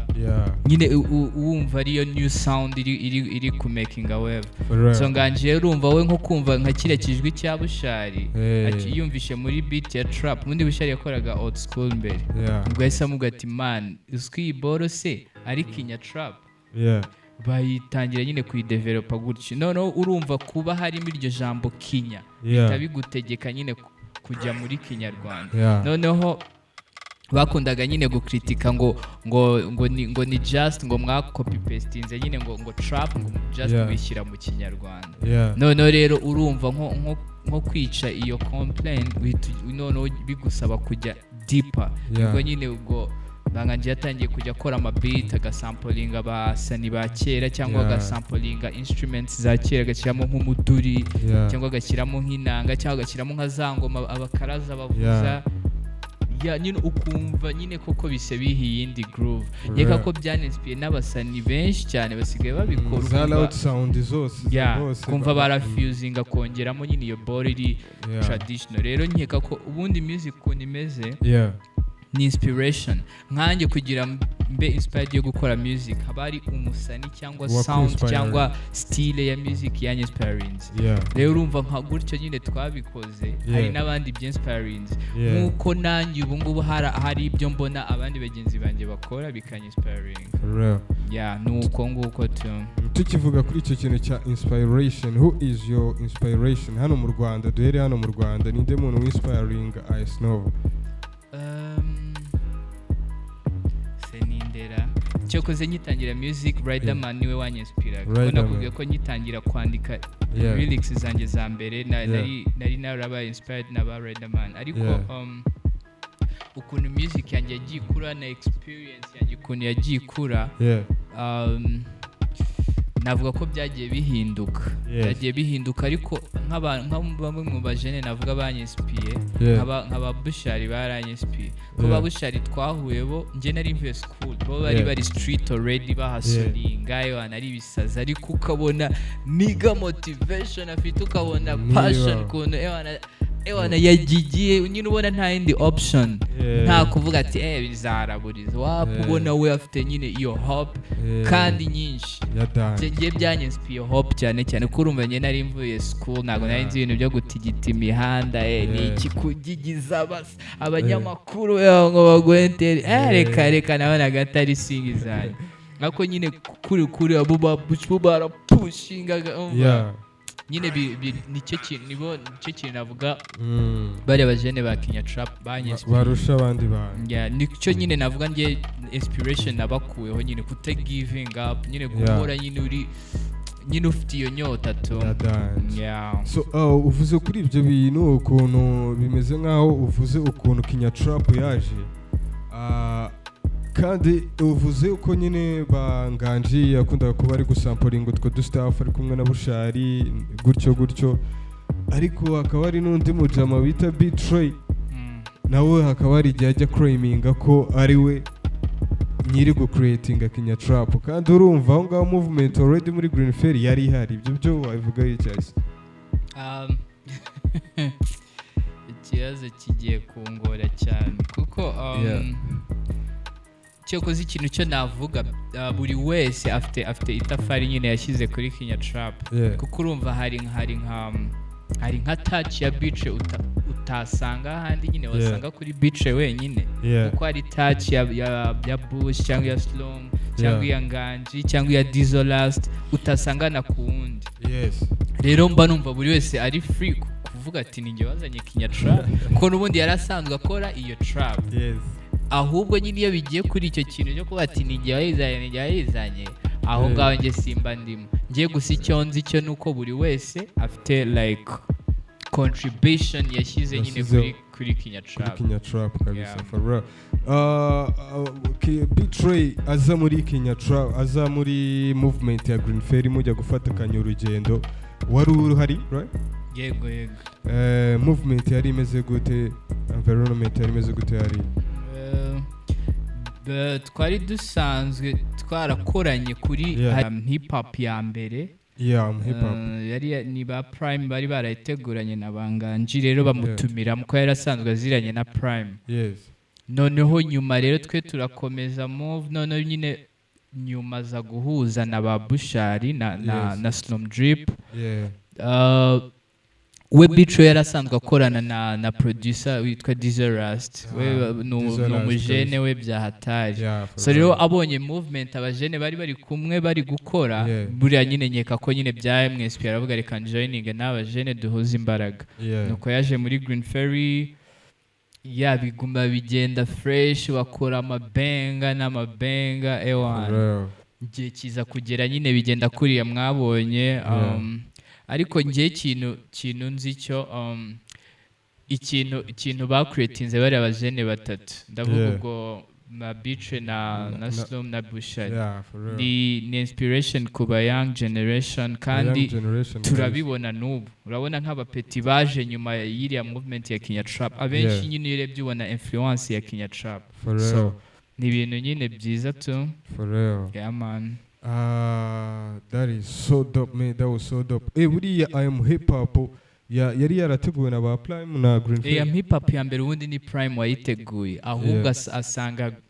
nyine wumva ariyo new sound iri ku making a wave so nganje urumva we nko kumva nka kire kijwi cya Bushari yumvishe muri beat ya trap mundi Bushari yakoraga old school mbere ubwo yahise amuga ati man uski boro se ari kinya trap bayitangira nyine kuyidevelopa gutyo noneho urumva kuba harimo iryo jambo kinya bigutegeka nyine kujya muri Kinyarwanda noneho bakundaga nyine gukritika ngo ni just ngo copy pastinze nyine ngo trap ngo just wishyira mu Kinyarwanda noneho rero urumva nko kwica iyo complaint noneho bigusaba kujya deeper ubwo nyine ubwo banganje yatangiye kujya akora amabeat agasamplinga abasani ba kera cyangwa agasamplinga instruments za kera agashyiramo nk'umuduri cyangwa agashyiramo nk'inanga cyangwa agashyiramo nka zangoma abakaraza bavuza nyine ukumva nyine koko bise bihiye indi groove yeka ko byaninspire n'abasani benshi cyane basigaye babikora za loud sound zose kumva barafusinga kongeramo nyine iyo ball iri traditional rero nkeka ko ubundi music ukuntu imeze ni inspiration nkanjye kugira mbe inspired yo gukora music haba ari umusani cyangwa sound cyangwa style ya music ya inspiring rero urumva nka gutyo nyine twabikoze hari n'abandi byinspiring nkuko nanjye ubu ngubu hari ibyo mbona abandi bagenzi banjye bakora bikanyispiring nuko nguko tukivuga kuri icyo kintu cya inspiration who is your inspiration hano mu Rwanda duhere hano mu Rwanda ninde muntu inspiring Ice Nova senindera cyokoze nyitangira music Riderman niwe wanyinspira kuko nakubwiye ko nyitangira kwandika lyrics zanjye za mbere nari naraba inspired na ba Riderman ariko ukuntu music yanjye yagiye ikura na experience yanjye ukuntu yagiye ikura navuga ko byagiye bihinduka ariko nk'abamwe mu bajene navuga banyinspiye nk'aba Bushari baranyinspiye ko ba Bushari twahuye bo nje nari mvuye school bo bari street already bahasolinga ari bisaza ariko ukabona niga motivation afite ukabona passion kuntu ewana yagigiye nyine ubona nta yindi option nta kuvuga ati bizaraburiza wabona we afite nyine iyo hope kandi nyinshi ngiye byanyinspiye hope cyane kuko urumva nyine nari mvuye school ntabwo nari nzi ibintu byo gutigita imihanda ni iki kugigiza abanyamakuru ngo bagwentere reka nabonaga atari singizanye ariko nyine kuri abo barapushingaga nyine nicyo kintu navuga bari abajene ba Kenya Trap barusha abandi bantu nicyo nyine navuga ngiye inspiration nabakuyeho nyine giving up nyine guhora nyine ufite iyo nyota so uvuze kuri ibyo bintu ukuntu bimeze nkaho uvuze ukuntu Kenya Trap yaje kandi uvuze uko nyine banganji yakundaga kuba ari gusamplinga utwo dustaff ari kumwe na Bushari gutyo ariko hakaba hari n'undi mujama bita Betray nawe hakaba hari igihe ajya claiminga ko ari we nyiri gucreatinga Kenya Trap kandi urumva aho ngaho movement already muri Green Ferry yari ihari ibyo byo wabivuga yicyase ikibazo kigiye kungora cyane kuko cyokoze ikintu cyo navuga buri wese afite itafari nyine yashyize kuri Kenya Trap kuko urumva hari nka touch ya Beach utasanga ahandi nyine wasanga kuri Beach wenyine kuko hari touch ya Bush cyangwa ya Slum cyangwa ya Nganji cyangwa ya Dizolast utasanga na kuwundi rero mba numva buri wese ari free kuvuga ati ninjye wazanye Kenya Trap ko n'ubundi yarasanzwe akora iyo trap ahubwo nyine iyo bigiye kuri icyo kintu cyo kuba ati ninjye wayizanye aho ngaho njye simba ndimo ngiye gusa icyo nzi cyo nuko buri wese afite like contribution yashyize nyine kuri Kenya Trap kabisa for Betray aza muri Kenya Trap aza muri movement ya Green Ferry mujya gufatakanya urugendo wari uhari right yego movement yari imeze gute environment yari imeze gute hari twari dusanzwe twarakoranye kuri hip hop ya mbere hip hop yari ni ba Prime bari barayiteguranye na Banganji rero bamutumira muko yari asanzwe aziranye na Prime. Noneho nyuma rero twe turakomeza move noneho nyine nyuma za guhuza na ba Bushari na Slum Drip. We Bicho yari asanzwe akorana na producer witwa Dizerust we n'umujene we bya hatari. So rero abonye movement abajene bari kumwe bari gukora buriya nyine nyeka ko nyine byamwespira aravuga reka joining n'abajene duhuza imbaraga. Nuko yaje muri Green Ferry biguma bigenda fresh bakora amabenga n'amabenga ewan gihe kiza kugera nyine bigenda kuriya mwabonye ariko ngiye kintu nzi cyo ikintu ba creatinze bari abajene batatu ndavuga ubwo na Biche na Slum na Bushari ni inspiration ku ba young generation kandi turabibona n'ubu urabona nk'abapeti baje nyuma y'iriya movement ya Kenya Trap abenshi nyine urebye ubona influence ya Kenya Trap so ni ibintu nyine byiza tu for real yeah man. That is so dope man, that was so dope. Buriya I am hip hop yari yarateguwe na ba Prime na Green Ferry. Hip hop ya mbere ubundi ni Prime wayiteguye ahubwo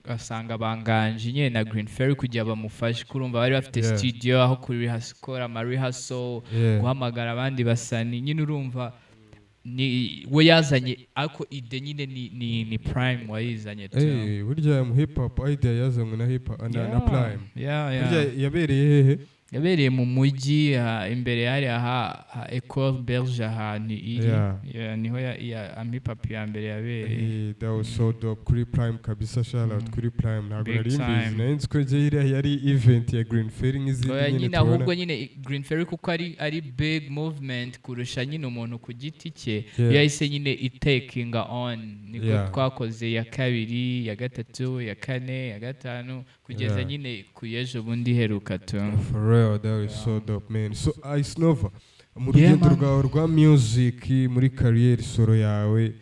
asanga Banganji nyine na Green Ferry kugira bamufashe kurumva bari bafite studio aho kuri rehearsal rehearsal guhamagara abandi basani nyine urumva ni we yazanye ariko ide nyine ni Prime wayizanye tu. Burya mu hip hop idea yazanywe na hip hop na Prime. Burya yabereye hehe? Yabereye mu mujyi imbere yari Ecole Belge ni niho ya hip hop ya mbere yabereye. That was so dope kuri Prime kabisa shout out kuri Prime ntabwo nari mbizi nanzi ko yari event ya Green Ferry nk'izindi nyine ahubwo nyine Green Ferry kuko ari big movement kurusha nyine umuntu ku giti cye yahise nyine itakinga on niko twakoze ya kabiri ya gatatu ya kane ya gatanu kugeza nyine kuyejo bundi heruka tu. That is so dope man. So Ice Nova mu rugendo rwawe rwa music muri career solo yawe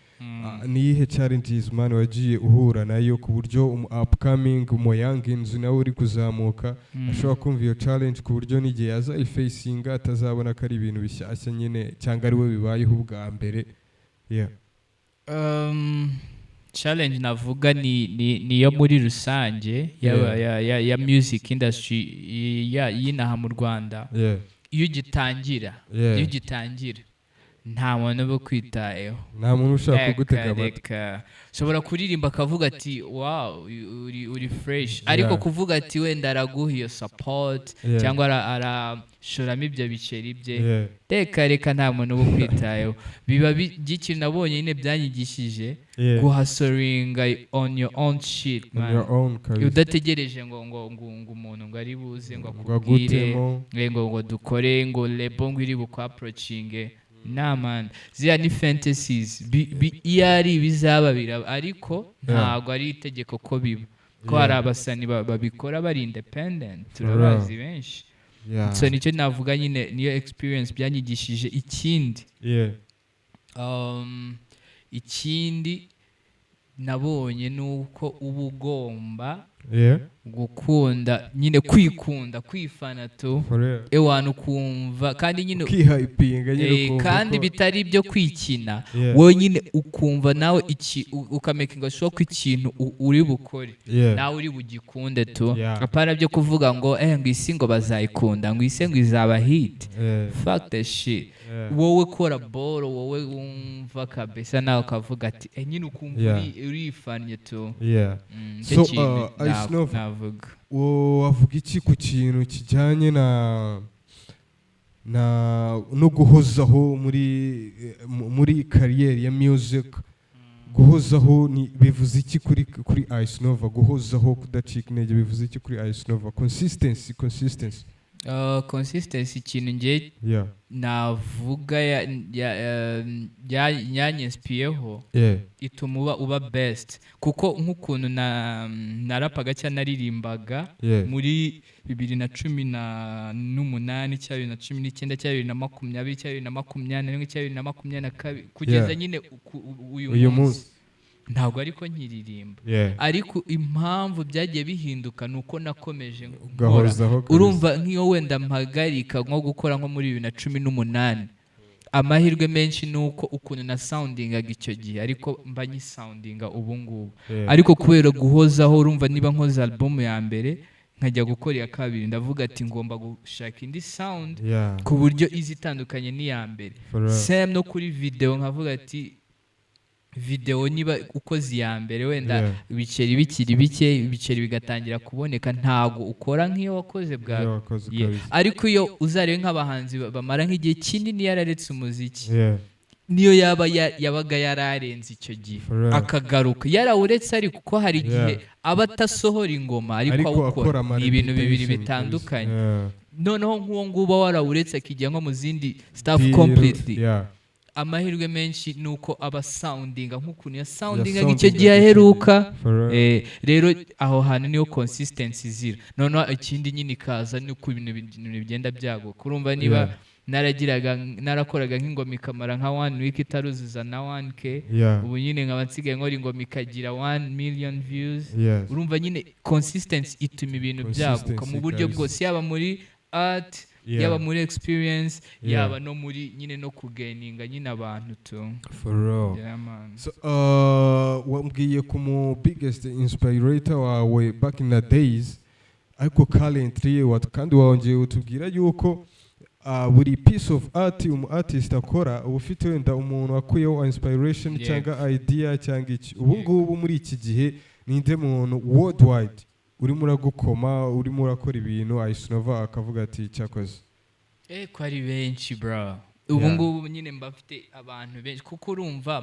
niyihe challenges man wagiye uhura nayo ku buryo upcoming mu youngins nawe uri kuzamuka ashobora kumva iyo challenge ku buryo n'igihe yaza ifacing atazabona ko ari ibintu bishyashya nyine cyangwa ari we bibayeho ubwa mbere? Challenge navuga ni yo muri rusange ya music industry yinaha mu Rwanda. Iyo ugitangira nta muntu bo kwitayeho, nta muntu ushaka kugutega amatwi. Shobora kuririmba akavuga ati wow uri fresh ariko kuvuga ati wenda araguha iyo support cyangwa arashoramo ibyo biceri bye reka nta muntu bo kwitayeho. Biba by'ikintu nabonye nyine byanyigishije guhasoringa on your own shit man, udategereje ngo umuntu ngo ari buze ngo akubwire ngo dukore ngo lebo ngo iri bukwaproachinge. Nah man, ziriya ni fantasies iyo ari bizaba biraba ariko ntabwo ari itegeko ko biba ko hari abasani babikora bari independent turabazi benshi. So nicyo navuga nyine niyo experience byanyigishije. Ikindi nabonye nuko uba ugomba gukunda nyine kwikunda kwifana tu ewana ukumva kandi nyine ukihayipinga nyine kandi bitari ibyo kwikina wowe nyine ukumva nawe ukamakinga sure ko ikintu uri bukore nawe uri bugikunde tu apana byo kuvuga ngo ngo isi ngo bazayikunda ngo ise ngo izaba hit. Fuck that shit. Wowe kora boro wowe wumva kabisa nawe ukavuga ati nyine ukumva urifanye tu. So navuga wavuga iki ku kintu kijyanye no guhozaho muri kariyeri ya music? Guhozaho bivuze iki kuri Ice Nova? Guhozaho kudacika intege bivuze iki kuri Ice Nova? Consistency ikintu ngiye navuga yanyespiyeho ituma uba best kuko nk'ukuntu narapaga cyangwa naririmbaga muri 2018 cyangwa 2019 cyangwa 2020 cyangwa 2021 cyangwa 2022 kugeza nyine uyu munsi ntabwo ariko nkiririmba ariko impamvu byagiye bihinduka nuko nakomeje gukora urumva nk'iyo wenda mpagarika nko gukora nko muri 2018 amahirwe menshi nuko ukuntu na soundingaga icyo gihe ariko mba nyisoundinga ubu ngubu ariko kubera guhozaho urumva niba nkoze album ya mbere nkajya gukora iya kabiri ndavuga ati ngomba gushaka indi sound ku buryo izitandukanye n'iya mbere same no kuri video nkavuga ati video niba ukoze iya mbere wenda ibiceri bikiri bike ibiceri bigatangira kuboneka ntago ukora nk'iyo wakoze bwa ariko iyo uzarebe nk'abahanzi bamara nk'igihe kinini yararetse umuziki niyo yabaga yararenze icyo gihe akagaruka yarawuretse ariko ko hari igihe aba atasohora ingoma ariko awukora ni ibintu bibiri bitandukanye noneho nk'uwo ngubo warawuretse akijya nko mu zindi stuff completely amahirwe menshi nuko aba soundinga nk'ukuntu ya soundinga icyo gihe aheruka rero aho hantu niyo consistency zira noneho ikindi nyine ikaza nuko ibintu bigenda byaguka urumva niba narakoraga nk'ingoma ikamara nka 1 week itaruzuza na 1k ubu nyine nkaba nsigaye nkora ingoma ikagira 1 million views urumva nyine consistency ituma ibintu byaguka mu buryo bwose yaba muri art yaba muri experience yaba no muri nyine no kugaininga nyine abantu tu for real so wambwiye ku mu biggest inspirator wawe back in the days ariko currently kandi wongeye utubwira yuko buri piece of art artist akora uba ufite wenda umuntu wakuyeho inspiration cyangwa idea cyangwa iki ubu ngubu muri iki gihe ninde muntu worldwide urimo uragukoma urimo urakora ibintu ayisunova akavuga ati cyakoze ko ari benshi bro ubu ngubu nyine mba mfite abantu benshi kuko urumva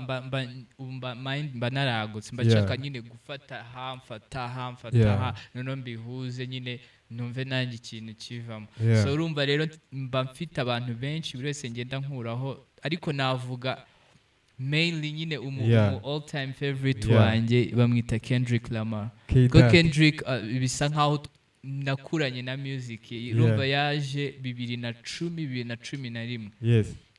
mba naragutse mba nshaka nyine gufata hamfata noneho mbihuze nyine numve nanjye ikintu kivamo so urumva rero mba mfite abantu benshi buri wese ngenda nkuraho ariko navuga mainly nyine all time favorite wanjye bamwita Kendrick Lamar ko Kendrick bisa nkaho nakuranye na music urumva yaje 2010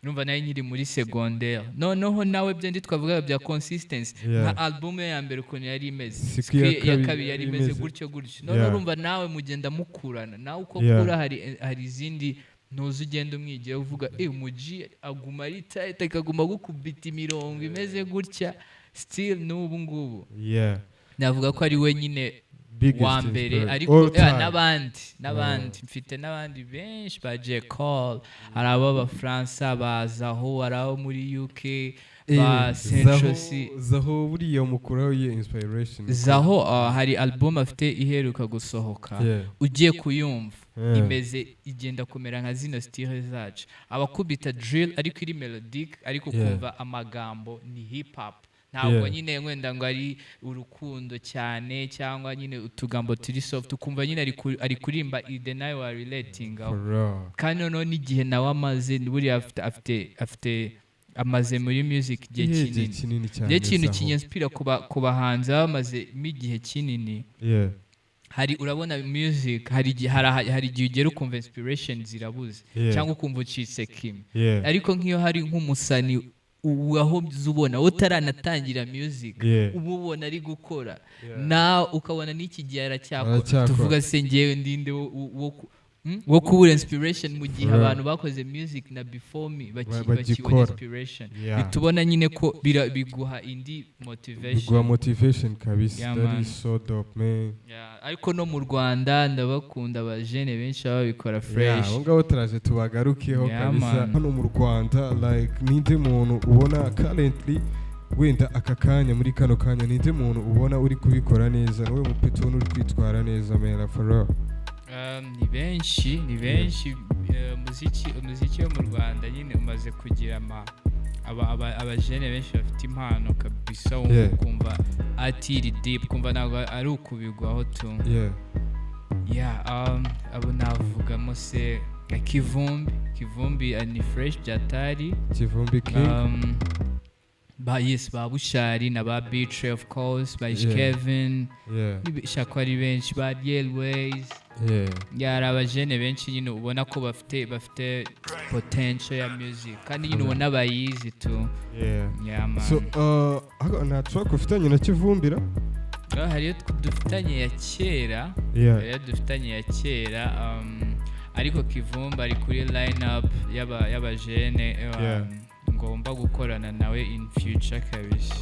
urumva nayo nkiri muri secondaire noneho nawe byo twavuga bya consistency nka album ya mbere ukuntu yari imeze ya kabiri yari imeze gutyo none urumva nawe mugenda mukurana nawe uko kura hari izindi ntuzi ugenda umwigiye uvuga umuji aguma ari tight akaguma gukubita imirongo imeze gutya still n'ubu ngubu navuga ko ari we nyine wa mbere ariko n'abandi mfite n'abandi benshi ba J. Cole hari abo b'Abafaransa bazaho hari abo muri UK ba Central C zaho buriya mukuraho ye inspiration zaho hari album afite iheruka gusohoka ugiye kuyumva imeze igenda kumera nka zino style zacu abakubita drill ariko iri melodic ariko kumva amagambo ni hip hop ntabwo nyine wenda ngo ari urukundo cyane cyangwa nyine utugambo turi soft ukumva nyine ari kurimba the night we are relating kandi noneho n'igihe nawe amaze buriya afite amaze muri music igihe kinini igihe kintu kinyenspira ku bahanzi bamaze igihe kinini hari urabona music hari igihe ugera ukumva inspiration zirabuze cyangwa ukumva ucitse kimwe ariko nk'iyo hari nk'umusani aho ubona utaranatangira music ubona ari gukora nawe ukabona n'iki gihe aracyakora tuvuga se ngewe ndinde wo kubura inspiration mu gihe abantu bakoze music na before me bakibona inspiration bitubona nyine ko biguha indi motivation kabisa that is so dope man ariko no mu Rwanda ndabakunda abajene benshi babikora fresh abo ngabo turaje tubagarukeho kabisa hano mu Rwanda like ninde muntu ubona currently wenda aka kanya muri kano kanya ninde muntu ubona uri kubikora neza nawe mupeto uri kwitwara neza mera for ni benshi umuziki wo mu Rwanda nyine umaze kugira abajene benshi bafite impano kabisa ukumva atiri deep kumva ntabwo ari ukubigwaho tu abo navugamo se Kivumbi ni fresh byatari Kivumbi king ba Bushari na ba Beach of course ba Kevin shako ari benshi ba Yelways yari abajene benshi nyine ubona ko bafite potential ya music kandi nyine ubona bayizi tu. So nta track ufitanye na Kivumbira? Hariyo dufitanye ya kera ariko Kivumba ari kuri line up y'abajene ngomba gukorana nawe in future kabisa.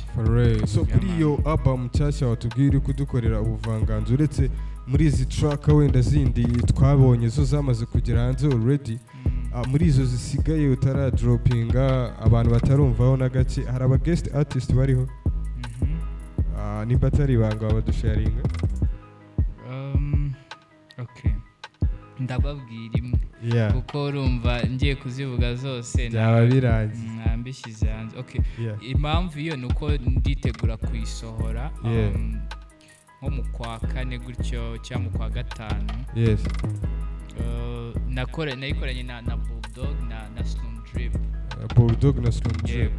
So kuri iyo album cyashya watubwira kudukorera ubuvanganzo uretse muri izi track wenda zindi twabonye zo zamaze kugera hanze already, muri izo zisigaye utara droppinga abantu batarumvaho na gake, hari aba guest artist bariho nimba atari banga badusharinga? Okay, ndababwira imwe kuko urumva ngiye kuzivuga zose byaba birangiye mbishyize hanze. Okay, impamvu iyo nuko nditegura kuyisohora nko mu kwa 4 gutyo cyangwa mu kwa 5. nayikoranye na Bulldog na Slim Drip. Bulldog na Slim Drip.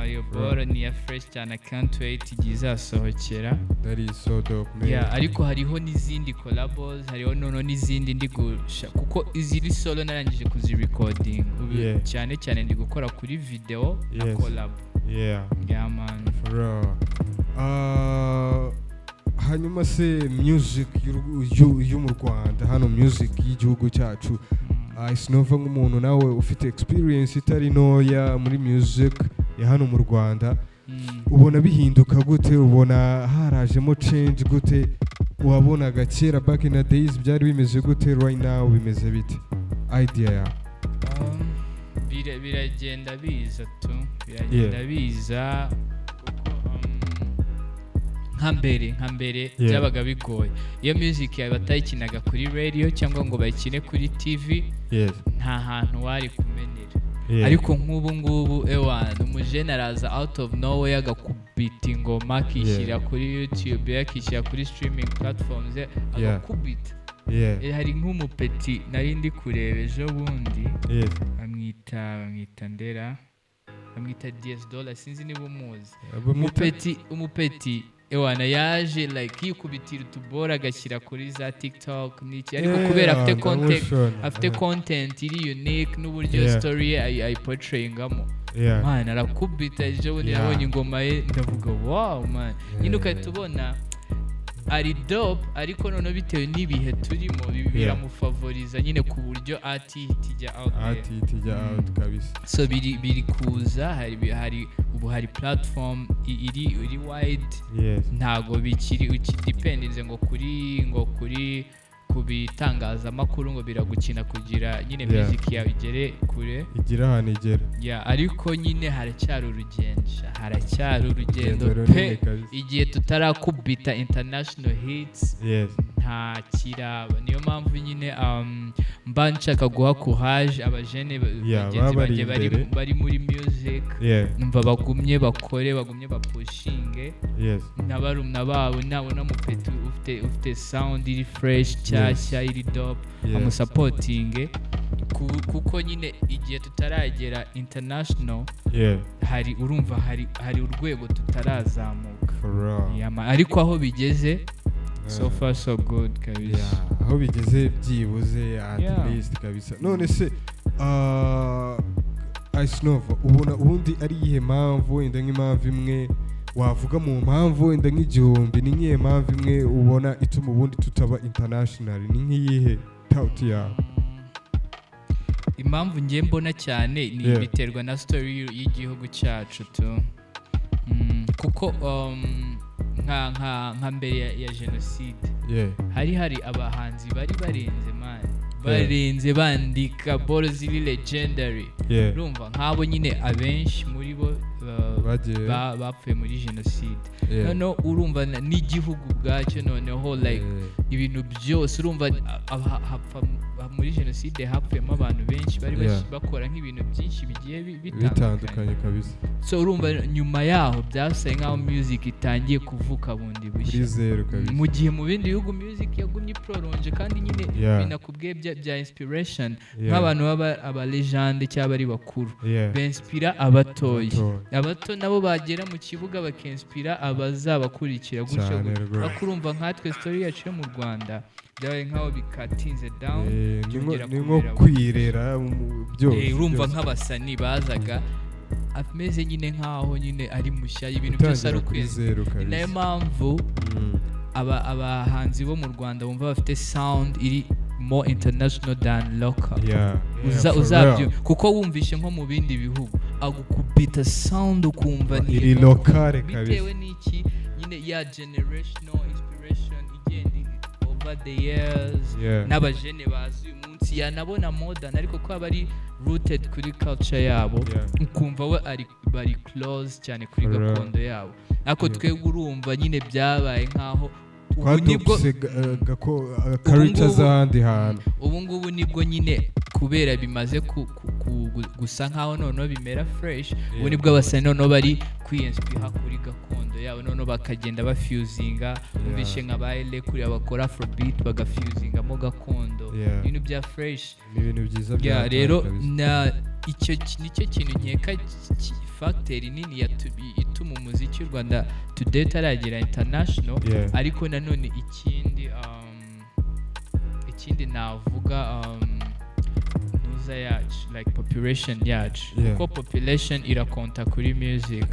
Iyo boro ni ya fresh cyane, I can't wait igihe izasohokera. That is so dope, man. Ariko hariho n'izindi collabos, hariho n'izindi ndi gusha kuko iziri solo narangije kuzirecording. Cyane ndi gukora kuri video na collab. Man. For real. Hanyuma se music yo mu Rwanda, hano music y'igihugu cyacu, Isnova nk'umuntu nawe ufite experience itari ntoya muri music ya hano mu Rwanda, ubona bihinduka gute? Ubona harajemo change gute? Wabonaga kera back in the days byari bimeze gute? Right now bimeze bite? Idea ya biragenda biza tu, biragenda biza nka mbere byabaga bigoye. Iyo music yawe batayikinaga kuri radio cyangwa ngo bayikine kuri TV, nta hantu wari kumenera. Ariko nk'ubu ngubu umujene araza out of nowhere agakubita ingoma, akishyira kuri YouTube, yakishyira kuri streaming platforms, agakubita. Hari nk'umupeti nari ndi kureba ejo bundi, bamwita Ndera, bamwita DS Dollar, sinzi niba umuzi. Umupeti yaje like yikubitira utubora agashyira kuri za TikTok n'iki, ariko kubera afite content iri unique n'uburyo story ayiportrayingamo, man arakubita. ejo bundi yabonye ingoma ye ndavuga wow man, nyine ukahita ubona ari dope, ariko noneho bitewe n'ibihe turimo biramufavoriza nyine ku buryo art ijya out kabisa. So biri kuza, hari platform iri wide, ntago bikiri dependinze ngo kuri kubitangazamakuru ngo biragukina kugira nyine music yawe igere kure, igira ahantu igera. Ariko nyine haracyari urugendo pe, igihe tutarakubita international hits nta kiraba. Niyo mpamvu nyine mba nshaka guha courage abajene bagenzi banjye bari muri music, numva bagumye bakore, bagumye bapushinge n'abarumna babo, nabona mupeti ufite sound iri fresh cyashya iri dope, amusupporting kuko nyine igihe tutaragera international, urumva hari urwego tutarazamuka. Ariko aho bigeze so far so good kabisa. Aho bigeze byibuze at least kabisa. None se Isnova ubona ubundi ari iyihe mpamvu, wenda nk'impamvu imwe wavuga mu mpamvu wenda nk'igihumbi, ni nk'iyihe mpamvu imwe ubona ituma ubundi tutaba international? Ni nk'iyihe tauti yawe? Impamvu ngiye mbona cyane ni biterwa na story y'igihugu cyacu tu, kuko nka mbere ya jenoside hari abahanzi bari barenze man, barenze bandika boro ziri legendary. Urumva nk'abo nyine abenshi muri bo bapfuye muri jenoside. Noneho urumva n'igihugu bwacyo noneho like ibintu byose, urumva muri jenoside hapfuyemo abantu benshi bari bakora nk'ibintu byinshi bigiye bitandukanye kabisa. So urumva nyuma yaho byasaye nk'aho music itangiye kuvuka bundi bushya, mu gihe mu bindi bihugu music yagumye prolonge kandi nyine binakubwiye bya inspiration, nk'abantu aba legend cyangwa ari bakuru benspira abatoya, abato nabo bagera mu kibuga bakinspira abazabakurikira gutyo. Akurumva nkatwe story yacu yo mu Rwanda byabaye nkaho bikatinze down ni nko kwirera byose urumva nk'abasani bazaga ameze nyine nkaho nyine ari mushya ibintu byose ari ukwizera ni nayo mpamvu abahanzi bo mu Rwanda bumva bafite sound iri more international than local. Uzabyo kuko wumvishe nko mu bindi bihugu agukubita sound ukumva ni iri local kabisa bitewe n'iki nyine ya generational inspiration igenda over the years n'abajene bazi umunsi yanabona modern ariko ko bari rooted kuri culture yabo ukumva we bari close cyane kuri gakondo yabo ariko twebwe urumva nyine byabaye nkaho ubu nibwo character z'ahandi hantu ubu ngubu nibwo nyine kubera bimaze gusa nkaho noneho bimera fresh ubu nibwo abasani noneho bari kwiyinspira kuri gakondo yabo noneho bakagenda bafusinga umvishe nka baile kuri abakora afrobeat bagafusingamo gakondo ibintu bya fresh ibintu byiza bya rero na icyo nicyo kintu nkeka factor nini ituma umuziki w'u Rwanda today taragera international ariko nanone ikindi navuga nuza yacu like population yacu kuko population irakonta kuri music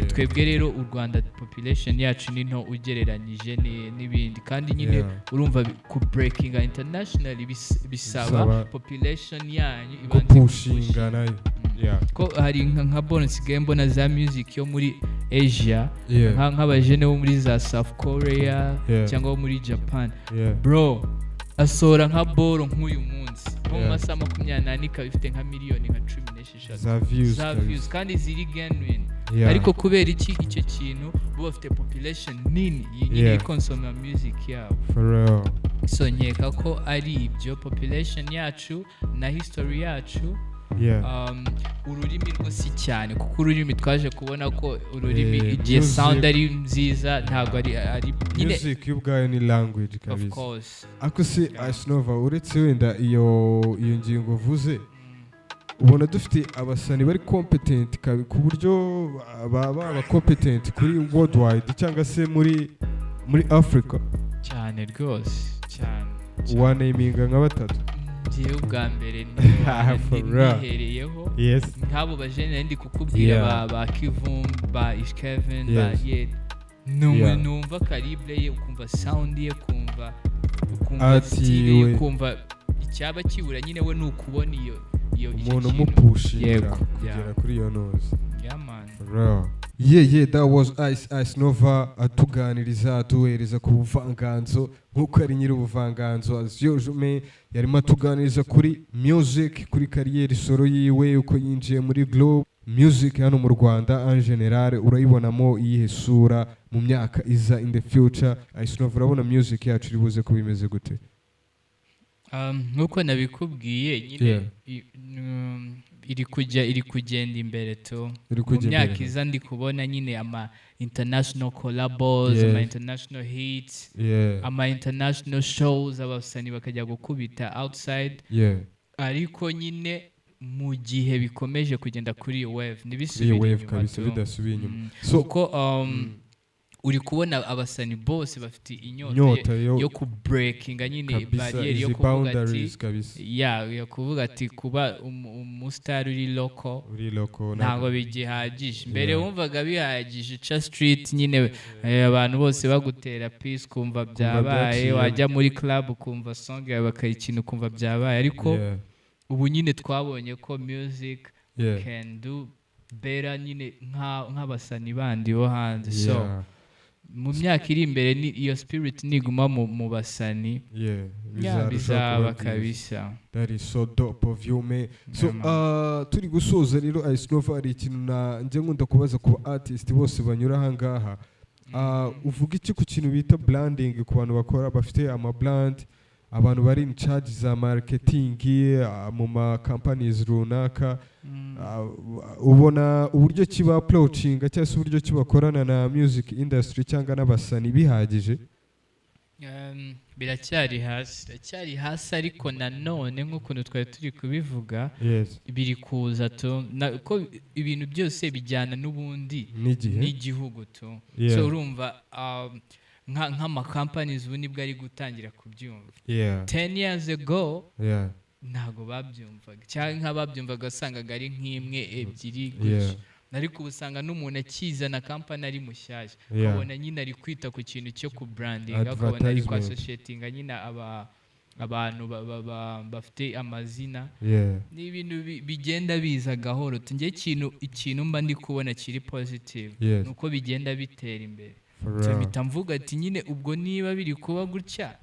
twebwe rero u Rwanda population yacu ni nto ugereranyije n'ibindi kandi nyine urumva ku breaking internationally bisaba population yanyu ibanze pushinga nayo ko hari nka bonus game mbona za music yo muri Asia nk'abajene bo muri za South Korea cyangwa muri Japan bro asora nka boro nk'uyu munsi mu masaha 28 ikaba ifite nka miliyoni nka 16 za views kandi ziri genuine ariko kubera icyo kintu bo bafite population nini nyine consome music yabo for real so nkeka ko ari ibyo population yacu na history yacu ururimi rwose cyane kuko ururimi twaje kubona ko ururimi igihe sound ari nziza ntago ari music y'ubwayo ni language kabisa of course ako si Asnova uretse wenda iyo ngingo vuze ubona dufite abasani bari competent ku buryo baba competent kuri worldwide cyangwa se muri Africa cyane rwose cyane waneminga nka batatu ngiye ubwa mbere nihereyeho nk'abo bajene ndi kukubwira ba Kivum ba Ishkevin ba Yet numva calibre ye ukumva sound ye ukumva style ye ukumva icyaba kibura nyine we nukubona iyo umuntu umupushinga kugera kuri iyo nose that was Ice Nova atuganiriza atuhereza ku buvanganzo nk'uko ari nyiri ubuvanganzo as usual yarimo atuganiriza kuri music kuri kariyeri solo yiwe uko yinjiye muri Globe music hano mu Rwanda en general urayibonamo iyihe sura mu myaka iza in the future. Ice Nova urabona music yacu iri buze ko bimeze gute? Nk'uko nabikubwiye nyine iri kugenda imbere to mu myaka iza ndi kubona nyine ama international collabos ama international hits ama international shows abasani bakajya gukubita outside ariko nyine mu gihe bikomeje kugenda kuri wave nibisubiye inyuma kuko uri kubona abasani bose bafite inyota yo ku breakinga nyine barrier yo kuvuga ati yo kuvuga ati kuba umustar uri local ntabwo bigihagije mbere wumvaga bihagije cha street nyine abantu bose bagutera peace kumva byabaye wajya muri club kumva song yawe bakayikina kumva byabaye ariko ubu nyine twabonye ko music can do better nyine nk'abasani bandi bo hanze so mu myaka iri imbere iyo spirit niguma mu basani bizaba kabisa. That is so dope of you man. So turi gusoza rero Ice Nova ari ikintu nje nkunda kubaza ku artist bose banyura hangaha uvuga iki ku kintu bita branding ku bantu bakora bafite ama brand abantu bari in charge za marketing mu ma companies runaka ubona uburyo kiba approaching cyangwa se uburyo kibakorana na music industry cyangwa n'abasani bihagije? Biracyari hasi ariko nanone nk'ukuntu twari turi kubivuga biri kuza to ko ibintu byose bijyana n'ubundi n'igihugu to so urumva nk'ama companies ubu nibwo ari gutangira kubyumva. 10 years ago ntago babyumvaga, cyangwa nk'ababyumvaga wasangaga ari nk'imwe ebyiri gutyo, ariko ubusanga n'umuntu akizana company ari mushyashya ukabona nyine ari kwita ku kintu cyo ku branding, ukabona ari ku associating nyine abantu bafite amazina. Ni ibintu bigenda biza gahoro. Njye ikintu mba ndi kubona kiri positive nuko bigenda bitera imbere. Mpita mvuga ati nyine ubwo niba biri kuba gutya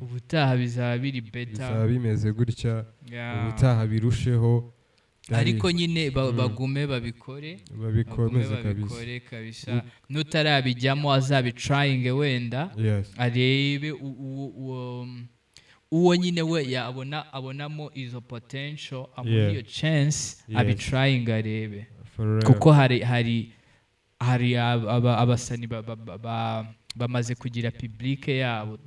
ubutaha bizaba biri better, bizaba bimeze gutya, ubutaha birusheho, ariko nyine bagume babikore kabisa. Nutarabijyamo azabitrying wenda arebe uwo nyine we abonamo izo potential, amuha iyo chance abitrying arebe, kuko hari abasani bamaze kugira public yabo.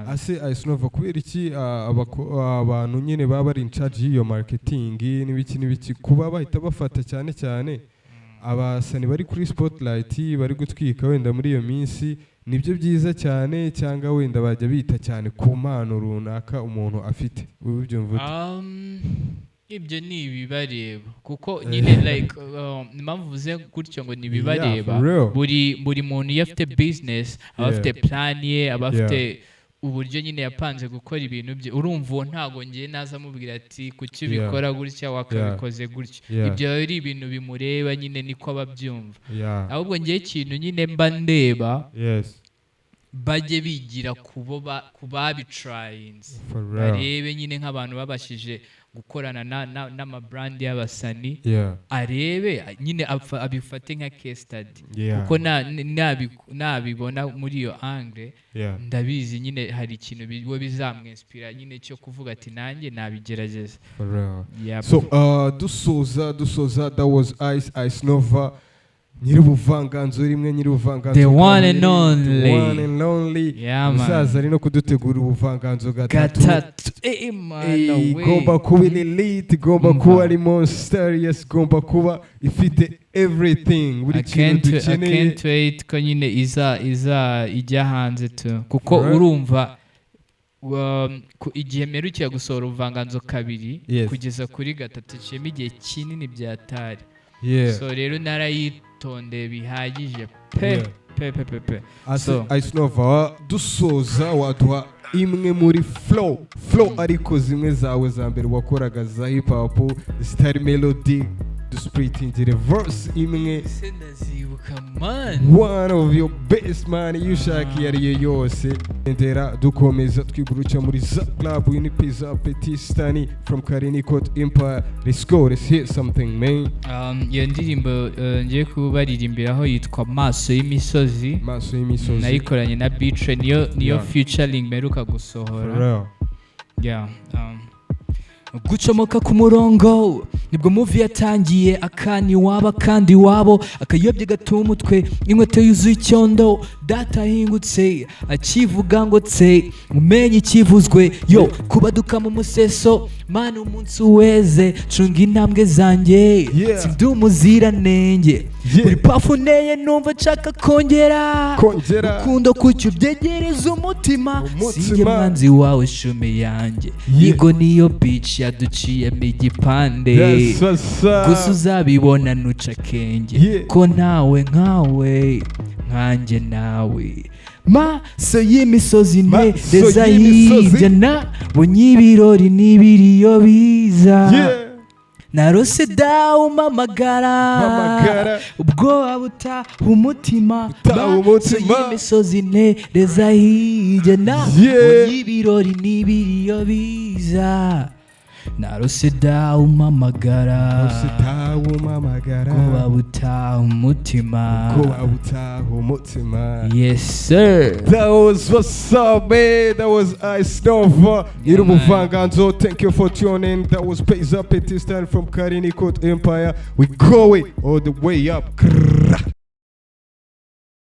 ase Icenova kubera iki abantu nyine baba bari in charge y'iyo marketing n'ibiki kuba bahita bafata cyane abasani bari kuri spotlight bari gutwika wenda muri iyo minsi, nibyo byiza cyane, cyangwa wenda bajya bita cyane ku mpano runaka umuntu afite? Ubyumva ibyo ni ibibareba, kuko nyine like impamvu uvuze gutyo ngo ni ibibareba. Buri muntu iyo afite business aba afite plan ye, aba afite uburyo nyine yapanze gukora ibintu bye. Urumva uwo ntago ngiye naza mubwira ati kuki ubikora gutya wakabikoze gutya. Ibyo ari ibintu bimureba nyine niko ababyumva. Ahubwo ngiye ikintu nyine mba ndeba bajye bigira ku babitryings, barebe nyine nk'abantu babashije gukorana n'amabrand y'abasani, arebe nyine abifate nka case study, kuko nabibona muri iyo angle ndabizi nyine hari ikintu bibo bizamwinspira nyine cyo kuvuga ati nanjye nabigerageza. So dusoza that was Icenova, nyiribuvanganzo rimwe, nyiribuvanganzo the one and only musaza ari no kudutegura ubuvanganzo gatatu. Igomba kuba elite, igomba kuba ari monstrous, igomba kuba ifite everything, buri kintu dukeneye. I can't wait ko nyine ijya hanze tu, kuko urumva igihe mperukiye gusohora ubuvanganzo kabiri kugeza kuri gatatu cyema igihe kinini byatari. So rero narayitonde bihagije pe. Icenova, dusoza waduha imwe muri flow ariko zimwe zawe za mbere wakoraga za hip hop, style melody, duspritingire verse imwe, one of your best man you shaki yariye yose. Endera dukomeza twiguruca muri Zap Club in Pizza Petistani from Karini Court Empire. Let's hear something man. Iyo ndirimbo ngiye kubaririmbiraho yitwa Maso y'imisozi. Nayikoranye na Bitre, niyo featuring meruka gusohora. Gucomoka ku murongo nibwo movie yatangiye, akani waba kandi wabo, akayobye gatuma umutwe inkweto yuzuye icyondo, data hingutse akivuga ngo tse umenye ikivuzwe yo kubaduka mu museso mana umunsi weze cunga intambwe zanjye sindi umuziranenge uri pafuneye numva nshaka kongera rukundo kucyo byegereza umutima sinjye mwanzi wawe shume yanjye yigo niyo bitch yaduciyemo igipande gusa uzabibona nuca kenge ko ntawe nkawe nkanjye nawe maso y'imisozi neza hirya nabonye ibirori n'ibiriyo biza narose dawe umamagara ubwoba butaha umutima maso y'imisozi neza hirya nabonye ibirori n'ibiriyo biza narose dawe umamagara ubwoba butaha umutima yes sir. That was what's up man, that was Icenova Nyiribuvanganzo. Thank you for tuning. That was Pizza Petistani from Karini Court Empire. We go it all the way up.